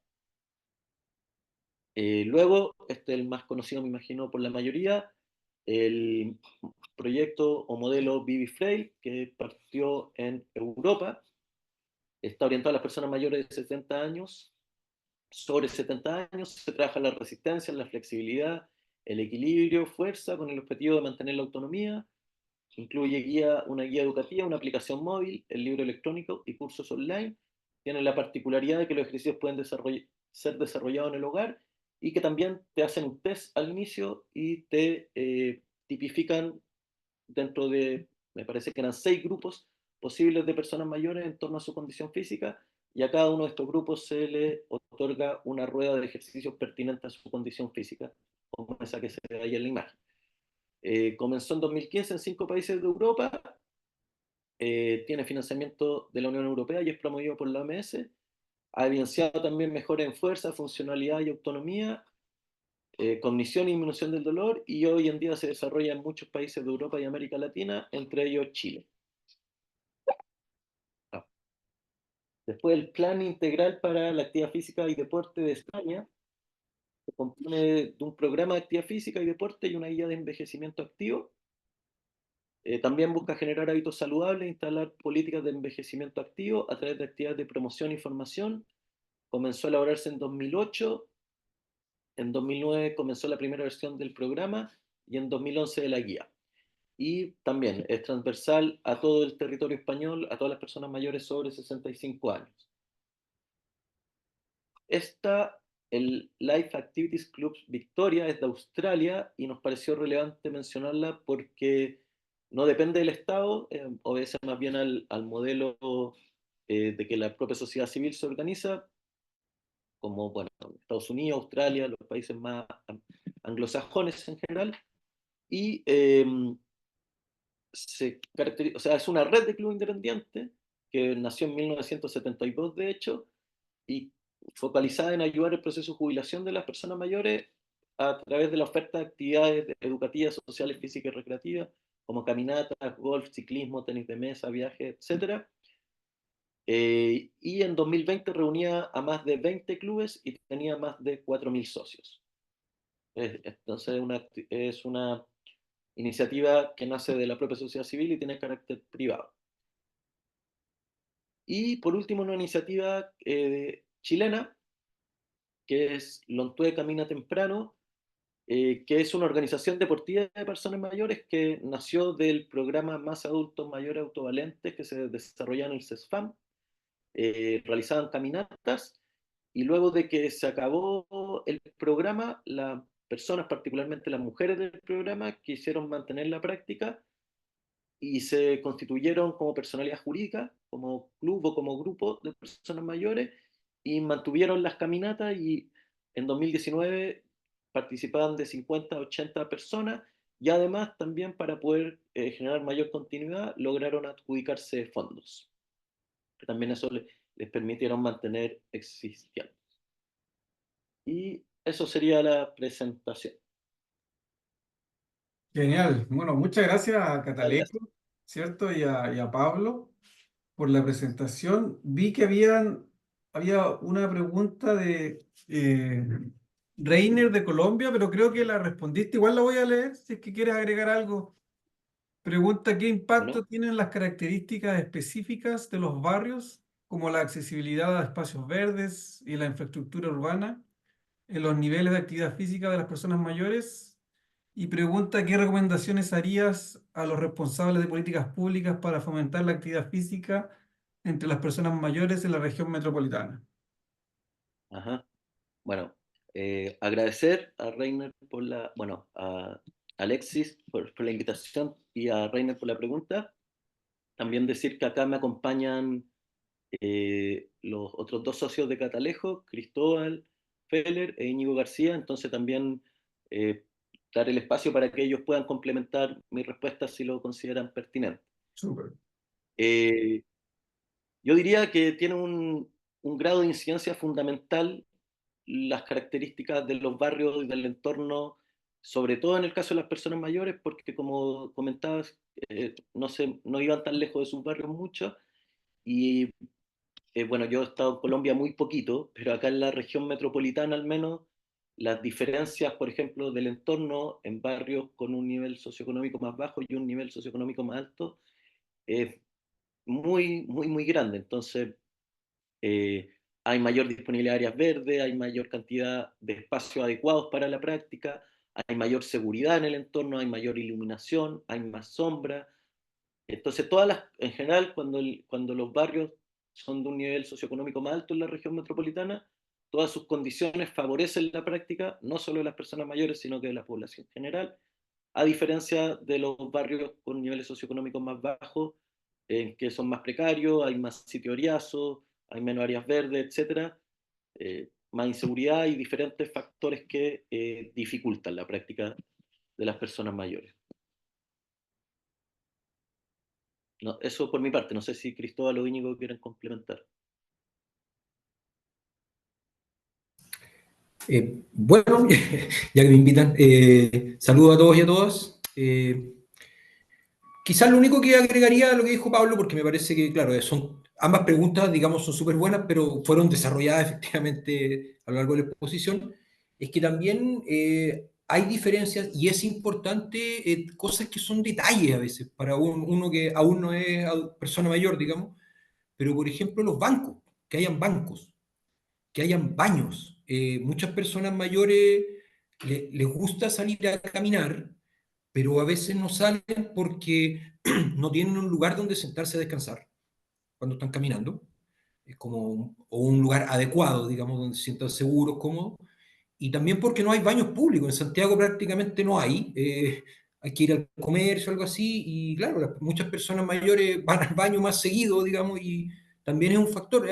Luego, este es el más conocido, me imagino, por la mayoría, el proyecto o modelo Bibi Frey, que partió en Europa, está orientado a las personas mayores de 70 años. Sobre 70 años se trabaja la resistencia, la flexibilidad, el equilibrio, fuerza, con el objetivo de mantener la autonomía. Incluye una guía educativa, una aplicación móvil, el libro electrónico y cursos online. Tiene la particularidad de que los ejercicios pueden ser desarrollados en el hogar y que también te hacen un test al inicio y te tipifican dentro de, me parece que eran 6 grupos posibles de personas mayores en torno a su condición física, y a cada uno de estos grupos se le otorga una rueda de ejercicios pertinente a su condición física, como esa que se ve ahí en la imagen. Comenzó en 2015 en 5 países de Europa, tiene financiamiento de la Unión Europea y es promovido por la OMS. Ha evidenciado también mejoras en fuerza, funcionalidad y autonomía, cognición y disminución del dolor, y hoy en día se desarrolla en muchos países de Europa y América Latina, entre ellos Chile. Ah. Después, el Plan Integral para la Actividad Física y Deporte de España se compone de un programa de actividad física y deporte y una guía de envejecimiento activo. También busca generar hábitos saludables e instalar políticas de envejecimiento activo a través de actividades de promoción e información. Comenzó a elaborarse en 2008, en 2009 comenzó la primera versión del programa y en 2011 de la guía. Y también es transversal a todo el territorio español, a todas las personas mayores sobre 65 años. El Life Activities Club Victoria es de Australia y nos pareció relevante mencionarla porque no depende del Estado, obedece más bien al modelo de que la propia sociedad civil se organiza, como bueno, Estados Unidos, Australia, los países más anglosajones en general, y o sea, es una red de clubes independientes que nació en 1972, de hecho, y focalizada en ayudar el proceso de jubilación de las personas mayores a través de la oferta de actividades educativas, sociales, físicas y recreativas, como caminatas, golf, ciclismo, tenis de mesa, viajes, etc. Y en 2020 reunía a más de 20 clubes y tenía más de 4.000 socios. Entonces es una iniciativa que nace de la propia sociedad civil y tiene carácter privado. Y por último, una iniciativa chilena, que es Lontue Camina Temprano, que es una organización deportiva de personas mayores que nació del programa Más Adultos Mayores Autovalentes que se desarrollaba en el CESFAM. Realizaban caminatas, y luego de que se acabó el programa, las personas, particularmente las mujeres del programa, quisieron mantener la práctica y se constituyeron como personalidad jurídica, como club o como grupo de personas mayores, y mantuvieron las caminatas, y en 2019 participaban de 50 a 80 personas, y además también para poder generar mayor continuidad lograron adjudicarse fondos, que también eso les permitieron mantener existiendo. Y eso sería la presentación. Genial. Bueno, muchas gracias a Muchas gracias. Cataleco, ¿cierto? Y a Pablo por la presentación. Vi que había una pregunta de Reiner de Colombia, pero creo que la respondiste. Igual la voy a leer si es que quieres agregar algo. Pregunta, ¿qué impacto Bueno, tienen las características específicas de los barrios, como la accesibilidad a espacios verdes y la infraestructura urbana, en los niveles de actividad física de las personas mayores? Y pregunta, ¿qué recomendaciones harías a los responsables de políticas públicas para fomentar la actividad física entre las personas mayores en la región metropolitana? ajá. Bueno, agradecer a Reiner bueno, a Alexis por la invitación y a Reiner por la pregunta. También decir que acá me acompañan los otros 2 socios de Catalejo, Cristóbal Feller e Íñigo García, entonces también eh, dar el espacio para que ellos puedan complementar mis respuestas si lo consideran pertinente. Súper. Yo diría que tiene un grado de incidencia fundamental las características de los barrios y del entorno, sobre todo en el caso de las personas mayores, porque como comentabas, no iban tan lejos de sus barrios mucho. Y bueno, yo he estado en Colombia muy poquito, pero acá en la región metropolitana al menos, las diferencias, por ejemplo, del entorno en barrios con un nivel socioeconómico más bajo y un nivel socioeconómico más alto es muy, muy, muy grande. Entonces, eh, hay mayor disponibilidad de áreas verdes, hay mayor cantidad de espacios adecuados para la práctica, hay mayor seguridad en el entorno, hay mayor iluminación, hay más sombra. Entonces, en general, cuando los barrios son de un nivel socioeconómico más alto en la región metropolitana, todas sus condiciones favorecen la práctica, no solo de las personas mayores, sino que de la población general, a diferencia de los barrios con niveles socioeconómicos más bajos, que son más precarios, hay más sitios oriazos, hay menos áreas verdes, etcétera, más inseguridad y diferentes factores que dificultan la práctica de las personas mayores. No, eso por mi parte, no sé si Cristóbal o Íñigo quieren complementar. Bueno, ya que me invitan, saludo a todos y a todas. Quizás lo único que agregaría a lo que dijo Pablo, porque me parece que, claro, son ambas preguntas, digamos, son súper buenas, pero fueron desarrolladas efectivamente a lo largo de la exposición, es que también hay diferencias y es importante cosas que son detalles a veces para uno que aún no es persona mayor, digamos, pero por ejemplo los bancos, que hayan bancos, que hayan baños. Muchas personas mayores les gusta salir a caminar, pero a veces no salen porque no tienen un lugar donde sentarse a descansar cuando están caminando, es como o un lugar adecuado, digamos, donde se sientan seguros, cómodos, y también porque no hay baños públicos. En Santiago prácticamente no hay. Hay que ir al comercio o algo así, y claro, muchas personas mayores van al baño más seguido, digamos, y también es un factor.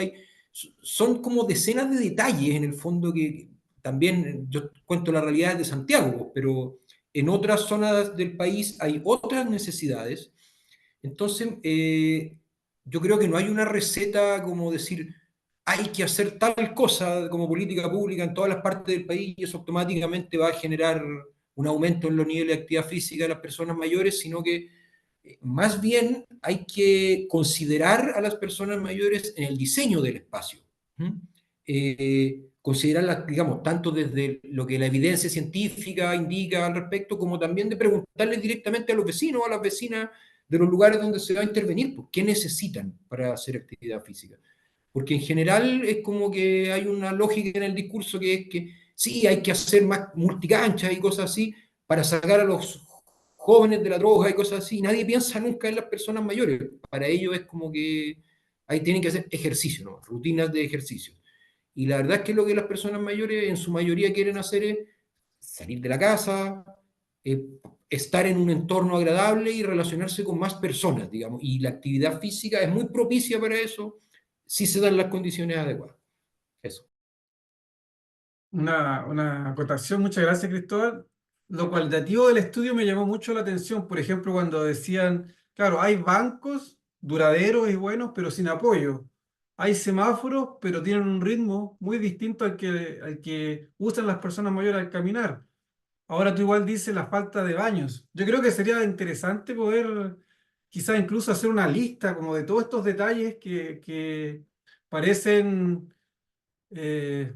Son como decenas de detalles en el fondo que también yo cuento la realidad de Santiago, pero en otras zonas del país hay otras necesidades. Entonces, yo creo que no hay una receta como decir, hay que hacer tal cosa como política pública en todas las partes del país y eso automáticamente va a generar un aumento en los niveles de actividad física de las personas mayores, sino que más bien hay que considerar a las personas mayores en el diseño del espacio. ¿Mm? Considerarlas, digamos, tanto desde lo que la evidencia científica indica al respecto, como también de preguntarles directamente a los vecinos o a las vecinas de los lugares donde se va a intervenir, pues, qué necesitan para hacer actividad física. Porque en general es como que hay una lógica en el discurso que es que sí, hay que hacer más multicanchas y cosas así para sacar a los jóvenes de la droga y cosas así. Nadie piensa nunca en las personas mayores. Para ellos es como que ahí tienen que hacer ejercicio, ¿no? Rutinas de ejercicio. Y la verdad es que lo que las personas mayores en su mayoría quieren hacer es salir de la casa, eh, estar en un entorno agradable y relacionarse con más personas, digamos. Y la actividad física es muy propicia para eso si se dan las condiciones adecuadas. Eso. Una acotación, muchas gracias, Cristóbal. Lo cualitativo del estudio me llamó mucho la atención, por ejemplo, cuando decían, claro, hay bancos duraderos y buenos, pero sin apoyo. Hay semáforos, pero tienen un ritmo muy distinto al que usan las personas mayores al caminar. Ahora tú igual dices la falta de baños. Yo creo que sería interesante poder quizás incluso hacer una lista como de todos estos detalles que parecen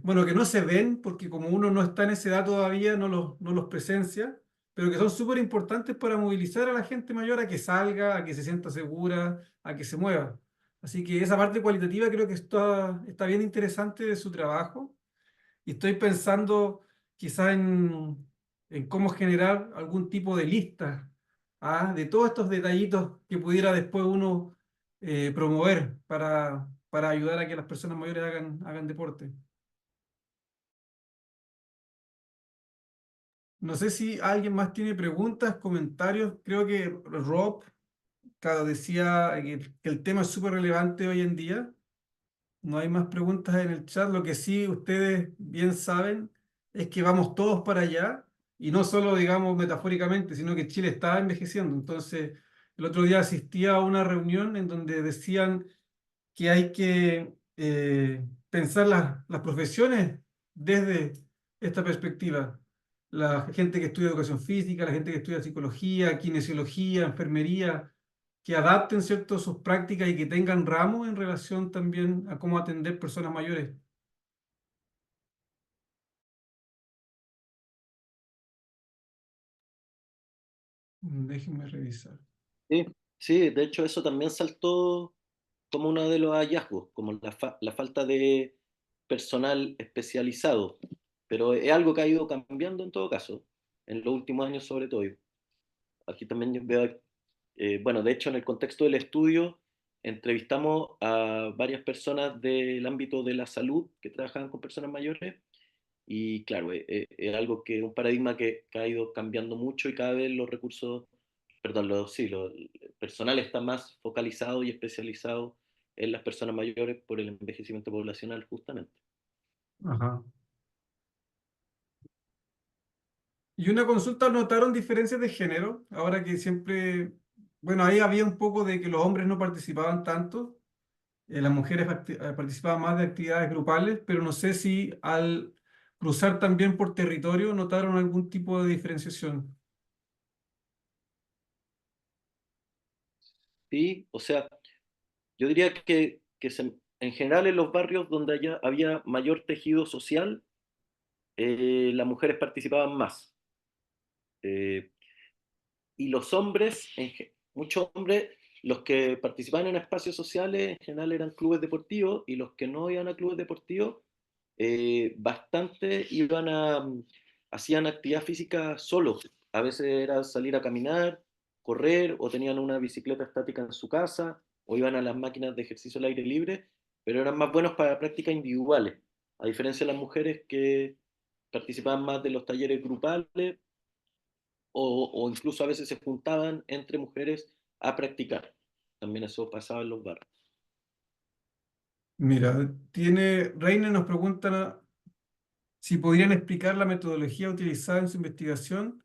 bueno, que no se ven porque como uno no está en esa edad todavía, no los presencia, pero que son súper importantes para movilizar a la gente mayor a que salga, a que se sienta segura, a que se mueva. Así que esa parte cualitativa creo que está bien interesante de su trabajo y estoy pensando quizá en cómo generar algún tipo de lista de todos estos detallitos que pudiera después uno promover para ayudar a que las personas mayores hagan deporte. No sé si alguien más tiene preguntas, comentarios. Creo que Rob, claro, decía que el tema es súper relevante hoy en día. No hay más preguntas en el chat. Lo que sí ustedes bien saben es que vamos todos para allá y no solo, digamos, metafóricamente, sino que Chile está envejeciendo. Entonces, el otro día asistí a una reunión en donde decían que hay que pensar las profesiones desde esta perspectiva? La gente que estudia educación física, la gente que estudia psicología, kinesiología, enfermería, que adapten, ¿cierto?, sus prácticas y que tengan ramos en relación también a cómo atender personas mayores. Déjenme revisar. Sí, sí, de hecho eso también saltó como uno de los hallazgos, como la falta de personal especializado, pero es algo que ha ido cambiando en todo caso, en los últimos años sobre todo. Aquí también yo veo, bueno, de hecho en el contexto del estudio entrevistamos a varias personas del ámbito de la salud que trabajan con personas mayores y claro, es algo que un paradigma que ha ido cambiando mucho y cada vez los recursos, perdón, sí, el personal está más focalizado y especializado en las personas mayores por el envejecimiento poblacional justamente. Ajá. Y una consulta, ¿notaron diferencias de género? Ahora que siempre, bueno, ahí había un poco de que los hombres no participaban tanto, las mujeres participaban más de actividades grupales, pero no sé si al cruzar también por territorio notaron algún tipo de diferenciación. Sí, o sea, yo diría que en general en los barrios donde había mayor tejido social, las mujeres participaban más. Eh, y los hombres, muchos hombres, los que participaban en espacios sociales en general eran clubes deportivos y los que no iban a clubes deportivos, bastante hacían actividad física solos. A veces era salir a caminar, correr o tenían una bicicleta estática en su casa o iban a las máquinas de ejercicio al aire libre, pero eran más buenos para prácticas individuales, a diferencia de las mujeres que participaban más de los talleres grupales o incluso a veces se juntaban entre mujeres a practicar. También eso pasaba en los barrios. Mira, Reina nos pregunta si podrían explicar la metodología utilizada en su investigación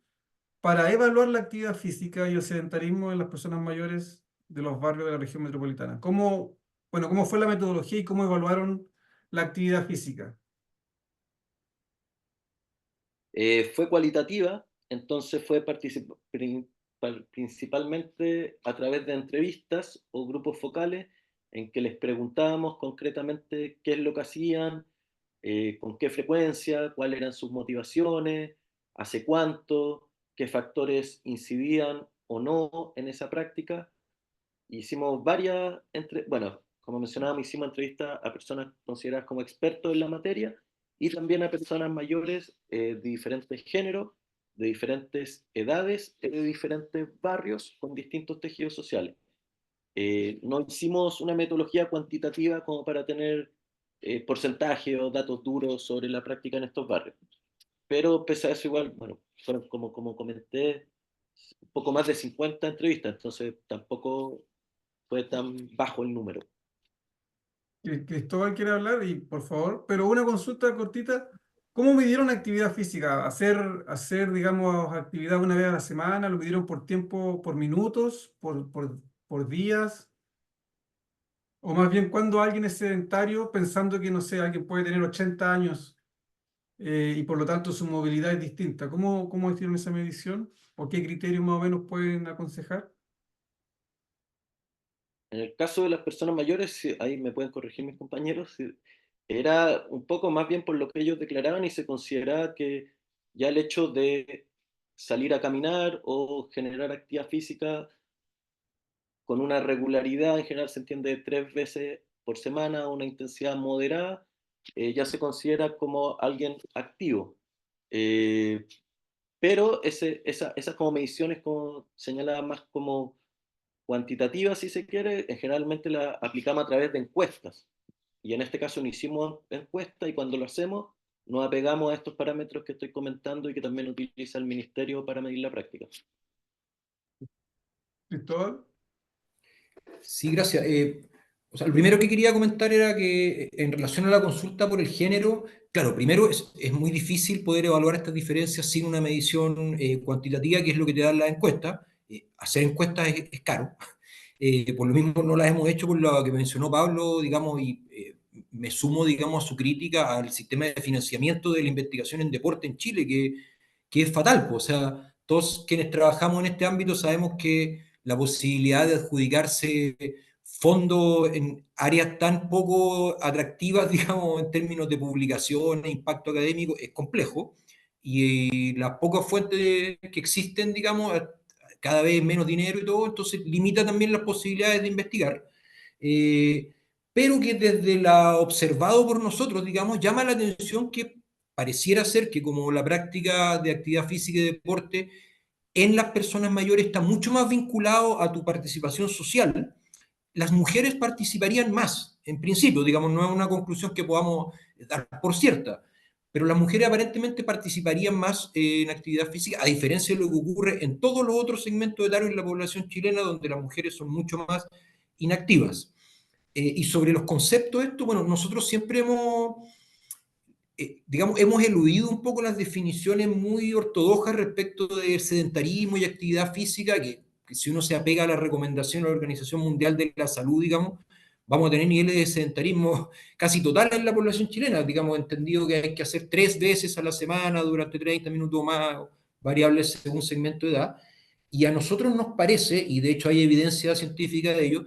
para evaluar la actividad física y el sedentarismo en las personas mayores de los barrios de la región metropolitana. Bueno, cómo fue la metodología y cómo evaluaron la actividad física? Fue cualitativa, entonces fue principalmente a través de entrevistas o grupos focales en que les preguntábamos concretamente qué es lo que hacían, con qué frecuencia, cuáles eran sus motivaciones, hace cuánto, qué factores incidían o no en esa práctica. Hicimos bueno, como mencionábamos, hicimos entrevistas a personas consideradas como expertos en la materia y también a personas mayores de diferentes géneros, de diferentes edades, de diferentes barrios con distintos tejidos sociales. No hicimos una metodología cuantitativa como para tener porcentaje o datos duros sobre la práctica en estos barrios. Pero pese a eso igual, bueno, fueron como comenté, un poco más de 50 entrevistas, entonces tampoco fue tan bajo el número. Cristóbal quiere hablar y por favor, pero una consulta cortita. ¿Cómo midieron actividad física? Digamos, actividad una vez a la semana? ¿Lo midieron por tiempo, por minutos, por días? O más bien, cuando alguien es sedentario, pensando que, no sé, alguien puede tener 80 años y por lo tanto su movilidad es distinta. ¿Cómo hicieron esa medición? ¿O qué criterios más o menos pueden aconsejar? En el caso de las personas mayores, ahí me pueden corregir mis compañeros, era un poco más bien por lo que ellos declaraban y se consideraba que ya el hecho de salir a caminar o generar actividad física con una regularidad, en general se entiende 3 veces por semana, una intensidad moderada, ya se considera como alguien activo. Eh, pero esas como mediciones como señaladas más como cuantitativas, si se quiere, generalmente la aplicamos a través de encuestas. Y en este caso no hicimos encuesta y cuando lo hacemos nos apegamos a estos parámetros que estoy comentando y que también utiliza el Ministerio para medir la práctica. Cristóbal. Sí, gracias. O sea, lo primero que quería comentar era que en relación a la consulta por el género, claro, primero es muy difícil poder evaluar estas diferencias sin una medición cuantitativa, que es lo que te dan las encuestas. Hacer encuestas es caro. Por lo mismo no las hemos hecho por lo que mencionó Pablo, digamos, y me sumo, digamos, a su crítica al sistema de financiamiento de la investigación en deporte en Chile, que es fatal, pues. O sea, todos quienes trabajamos en este ámbito sabemos que la posibilidad de adjudicarse fondos en áreas tan poco atractivas, digamos, en términos de publicación e impacto académico, es complejo. Y las pocas fuentes que existen, digamos, cada vez menos dinero y todo, entonces limita también las posibilidades de investigar. Eh, pero que desde la observado por nosotros, digamos, llama la atención que pareciera ser que como la práctica de actividad física y deporte en las personas mayores está mucho más vinculado a tu participación social, las mujeres participarían más, en principio, digamos, no es una conclusión que podamos dar por cierta, pero las mujeres aparentemente participarían más en actividad física, a diferencia de lo que ocurre en todos los otros segmentos etarios de la población chilena, donde las mujeres son mucho más inactivas. Y sobre los conceptos de esto, bueno, nosotros siempre digamos, hemos eludido un poco las definiciones muy ortodoxas respecto de sedentarismo y actividad física, que si uno se apega a la recomendación de la Organización Mundial de la Salud, digamos, vamos a tener niveles de sedentarismo casi totales en la población chilena, digamos, entendido que hay que hacer 3 veces a la semana durante 30 minutos más, variables según segmento de edad. Y a nosotros nos parece, y de hecho hay evidencia científica de ello,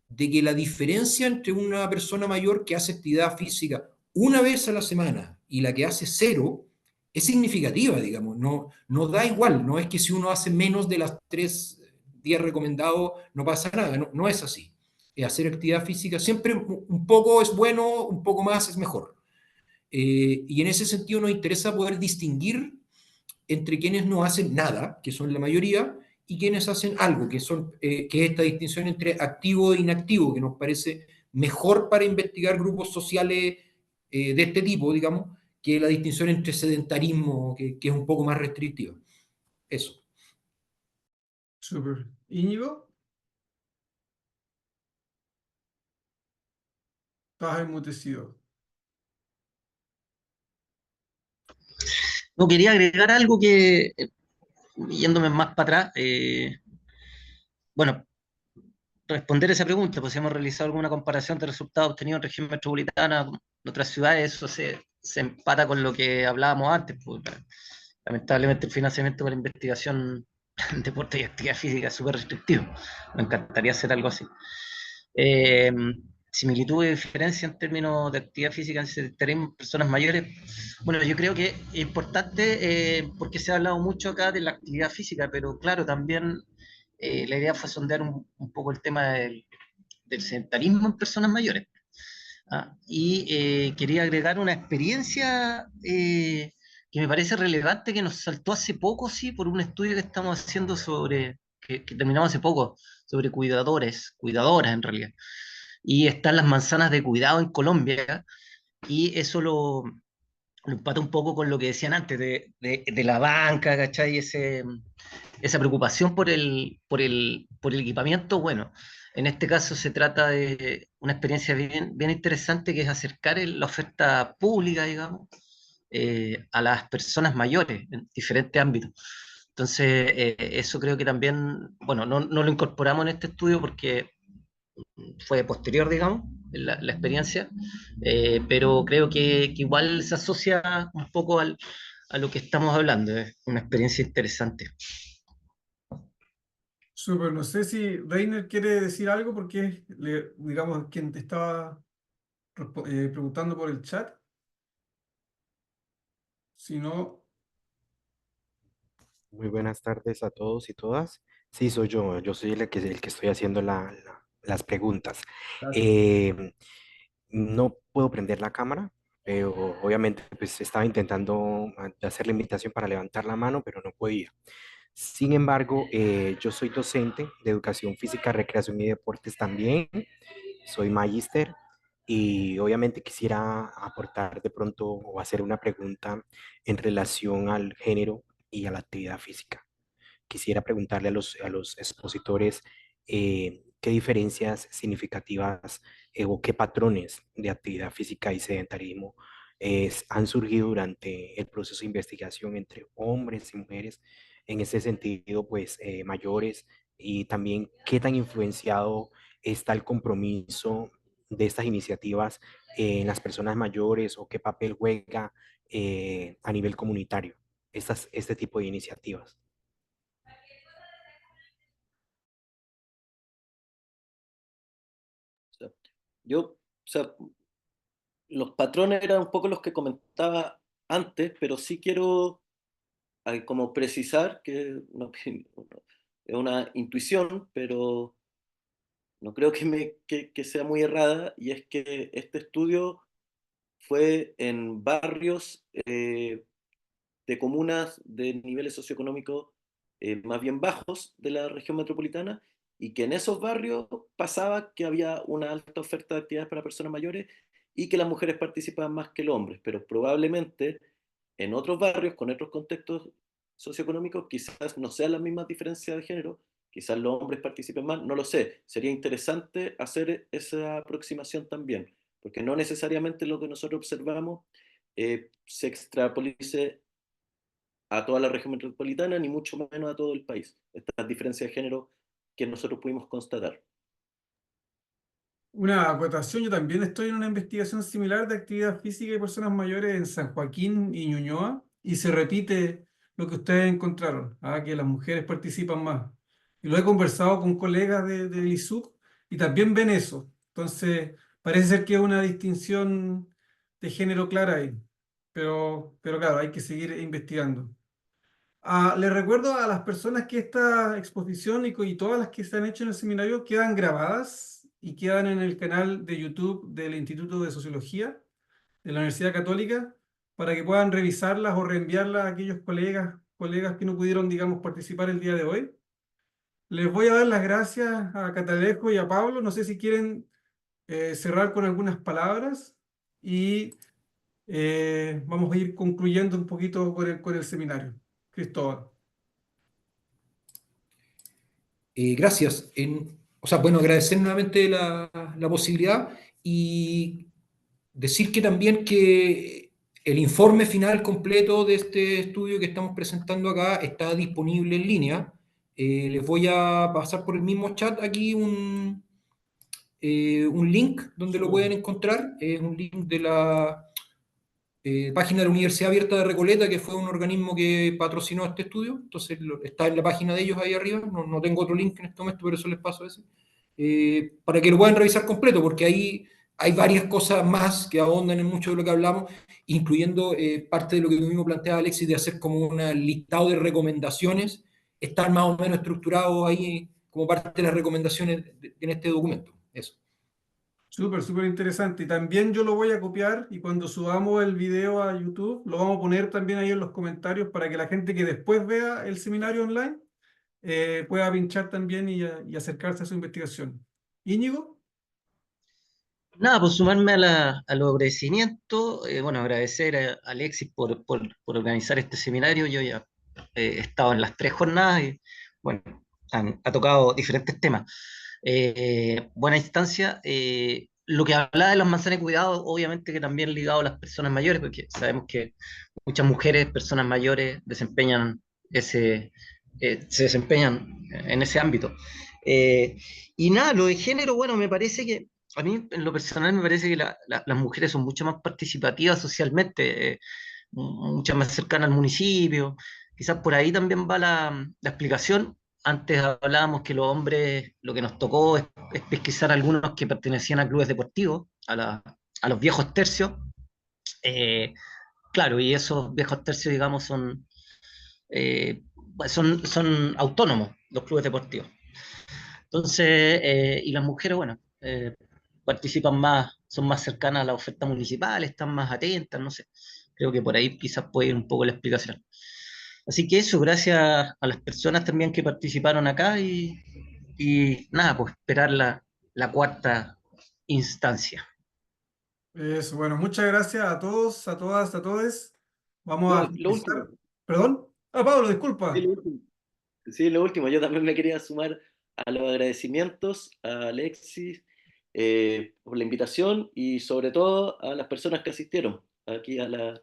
de que la diferencia entre una persona mayor que hace actividad física una vez a la semana y la que hace cero es significativa, digamos, no da igual, no es que si uno hace menos de las 3 días recomendados no pasa nada, no es así. Hacer actividad física siempre un poco es bueno, un poco más es mejor. Y en ese sentido nos interesa poder distinguir entre quienes no hacen nada, que son la mayoría, y quienes hacen algo, que es esta distinción entre activo e inactivo, que nos parece mejor para investigar grupos sociales de este tipo, digamos, que la distinción entre sedentarismo, que es un poco más restrictiva. Eso. Súper. Íñigo, estás enmutecido. No quería agregar algo que, yéndome más para atrás, bueno, responder esa pregunta, pues si hemos realizado alguna comparación de resultados obtenidos en región metropolitana con otras ciudades, eso se empata con lo que hablábamos antes, pues, lamentablemente el financiamiento para investigación en deporte y actividad física es súper restrictivo. Me encantaría hacer algo así. Eh, Similitud y diferencia en términos de actividad física en personas mayores. Bueno, yo creo que es importante porque se ha hablado mucho acá de la actividad física, pero claro, también la idea fue sondear un poco el tema del sedentarismo en personas mayores. Y quería agregar una experiencia que me parece relevante, que nos saltó hace poco, sí, por un estudio que estamos haciendo que terminamos hace poco, sobre cuidadores, cuidadoras en realidad. Y están las manzanas de cuidado en Colombia, y eso lo empata un poco con lo que decían antes de la banca, ¿cachai? Esa preocupación por el equipamiento. Bueno, en este caso se trata de una experiencia bien, bien interesante, que es acercar la oferta pública, digamos, a las personas mayores en diferentes ámbitos. Entonces, eso creo que también, bueno, no lo incorporamos en este estudio porque fue posterior, digamos, la experiencia, pero creo que igual se asocia un poco a lo que estamos hablando, es una experiencia interesante. Súper. No sé si Reiner quiere decir algo porque, digamos, quien te estaba preguntando por el chat. Si no, Muy buenas tardes a todos y todas. Sí, soy yo soy el que estoy haciendo las preguntas. gracias. Eh, no puedo prender la cámara, pero obviamente pues estaba intentando hacer la invitación para levantar la mano, pero no podía. Sin embargo, yo soy docente de educación física, recreación y deportes también. Soy magíster y obviamente quisiera aportar de pronto o hacer una pregunta en relación al género y a la actividad física. Quisiera preguntarle a los expositores qué diferencias significativas o qué patrones de actividad física y sedentarismo han surgido durante el proceso de investigación entre hombres y mujeres, en ese sentido, pues mayores, y también qué tan influenciado está el compromiso de estas iniciativas en las personas mayores o qué papel juega a nivel comunitario este tipo de iniciativas. O sea, o sea, los patrones eran un poco los que comentaba antes, pero sí quiero como precisar que es una intuición, pero no creo que sea muy errada, y es que este estudio fue en barrios de comunas de niveles socioeconómicos más bien bajos de la región metropolitana, y que en esos barrios pasaba que había una alta oferta de actividades para personas mayores y que las mujeres participaban más que los hombres, pero probablemente en otros barrios con otros contextos socioeconómicos quizás no sean las mismas diferencias de género, quizás los hombres participen más, no lo sé. Sería interesante hacer esa aproximación también, porque no necesariamente lo que nosotros observamos se extrapolice a toda la región metropolitana, ni mucho menos a todo el país. Estas diferencias de género que nosotros pudimos constatar. Una acotación, yo también estoy en una investigación similar de actividad física y personas mayores en San Joaquín y Ñuñoa, y se repite lo que ustedes encontraron, que las mujeres participan más. Y lo he conversado con colegas del ISUC y también ven eso. Entonces, parece ser que es una distinción de género clara ahí, pero claro, hay que seguir investigando. Les recuerdo a las personas que esta exposición y todas las que se han hecho en el seminario quedan grabadas y quedan en el canal de YouTube del Instituto de Sociología de la Universidad Católica para que puedan revisarlas o reenviarlas a aquellos colegas que no pudieron, digamos, participar el día de hoy. Les voy a dar las gracias a Catalejo y a Pablo. No sé si quieren cerrar con algunas palabras y vamos a ir concluyendo un poquito con el seminario. Cristóbal. Gracias. O sea, bueno, agradecer nuevamente la posibilidad y decir que también que el informe final completo de este estudio que estamos presentando acá está disponible en línea. Les voy a pasar por el mismo chat aquí un link donde lo pueden encontrar. Es un link de la página de la Universidad Abierta de Recoleta, que fue un organismo que patrocinó este estudio. Entonces está en la página de ellos ahí arriba. No tengo otro link en este momento, pero eso les paso ese. Para que lo puedan revisar completo, porque ahí hay varias cosas más que ahondan en mucho de lo que hablamos, incluyendo parte de lo que tú mismo planteaba, Alexis, de hacer como un listado de recomendaciones, están más o menos estructurados ahí como parte de las recomendaciones en este documento. Eso. Súper, súper interesante. Y también yo lo voy a copiar y cuando subamos el video a YouTube, lo vamos a poner también ahí en los comentarios para que la gente que después vea el seminario online pueda pinchar también y acercarse a su investigación. Íñigo, Nada, pues sumarme a los agradecimientos, bueno, agradecer a Alexis por organizar este seminario. Yo ya he estado en las tres jornadas y, bueno, ha tocado diferentes temas. Buena instancia. Lo que hablaba de las manzanas de cuidado, obviamente que también ligado a las personas mayores, porque sabemos que muchas mujeres, personas mayores, se desempeñan en ese ámbito. Y nada, lo de género, bueno, me parece que a mí, en lo personal, me parece que las mujeres son mucho más participativas socialmente, mucho más cercanas al municipio. Quizás por ahí también va la explicación. Antes hablábamos que los hombres, lo que nos tocó es pesquisar algunos que pertenecían a clubes deportivos, a los viejos tercios. Eh, claro, y esos viejos tercios, digamos, son autónomos, los clubes deportivos. Entonces, y las mujeres, bueno, participan más, son más cercanas a la oferta municipal, están más atentas, no sé. Creo que por ahí quizás puede ir un poco la explicación. Así que eso, gracias a las personas también que participaron acá y nada, pues esperar la cuarta instancia. eso, bueno, muchas gracias a todos, a todas, a todos. Vamos a Lo último, finalizar. ¿Perdón? Pablo, sí, disculpa. lo último. Sí, lo último, yo también me quería sumar a los agradecimientos a Alexis por la invitación, y sobre todo a las personas que asistieron aquí a la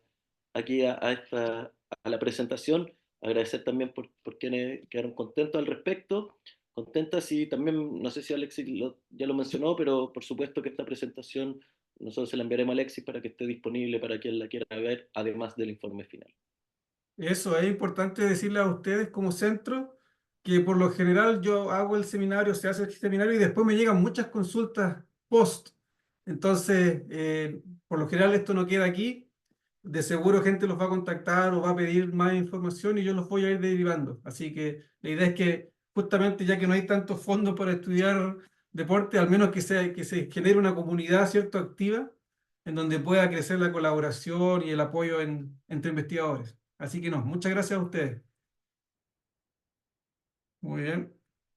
presentación. Agradecer también por quienes quedaron contentos al respecto. contentas y también, no sé si Alexis ya lo mencionó, pero por supuesto que esta presentación nosotros se la enviaremos a Alexis para que esté disponible para quien la quiera ver, además del informe final. Eso es importante decirle a ustedes como centro que por lo general yo hago el seminario, se hace el seminario y después me llegan muchas consultas post. Entonces, por lo general esto no queda aquí. De seguro gente los va a contactar o va a pedir más información y yo los voy a ir derivando. Así que la idea es que justamente ya que no hay tantos fondos para estudiar deporte, al menos que se genere una comunidad, ¿cierto?, activa, en donde pueda crecer la colaboración y el apoyo entre investigadores. Así que no, muchas gracias a ustedes. Muy bien.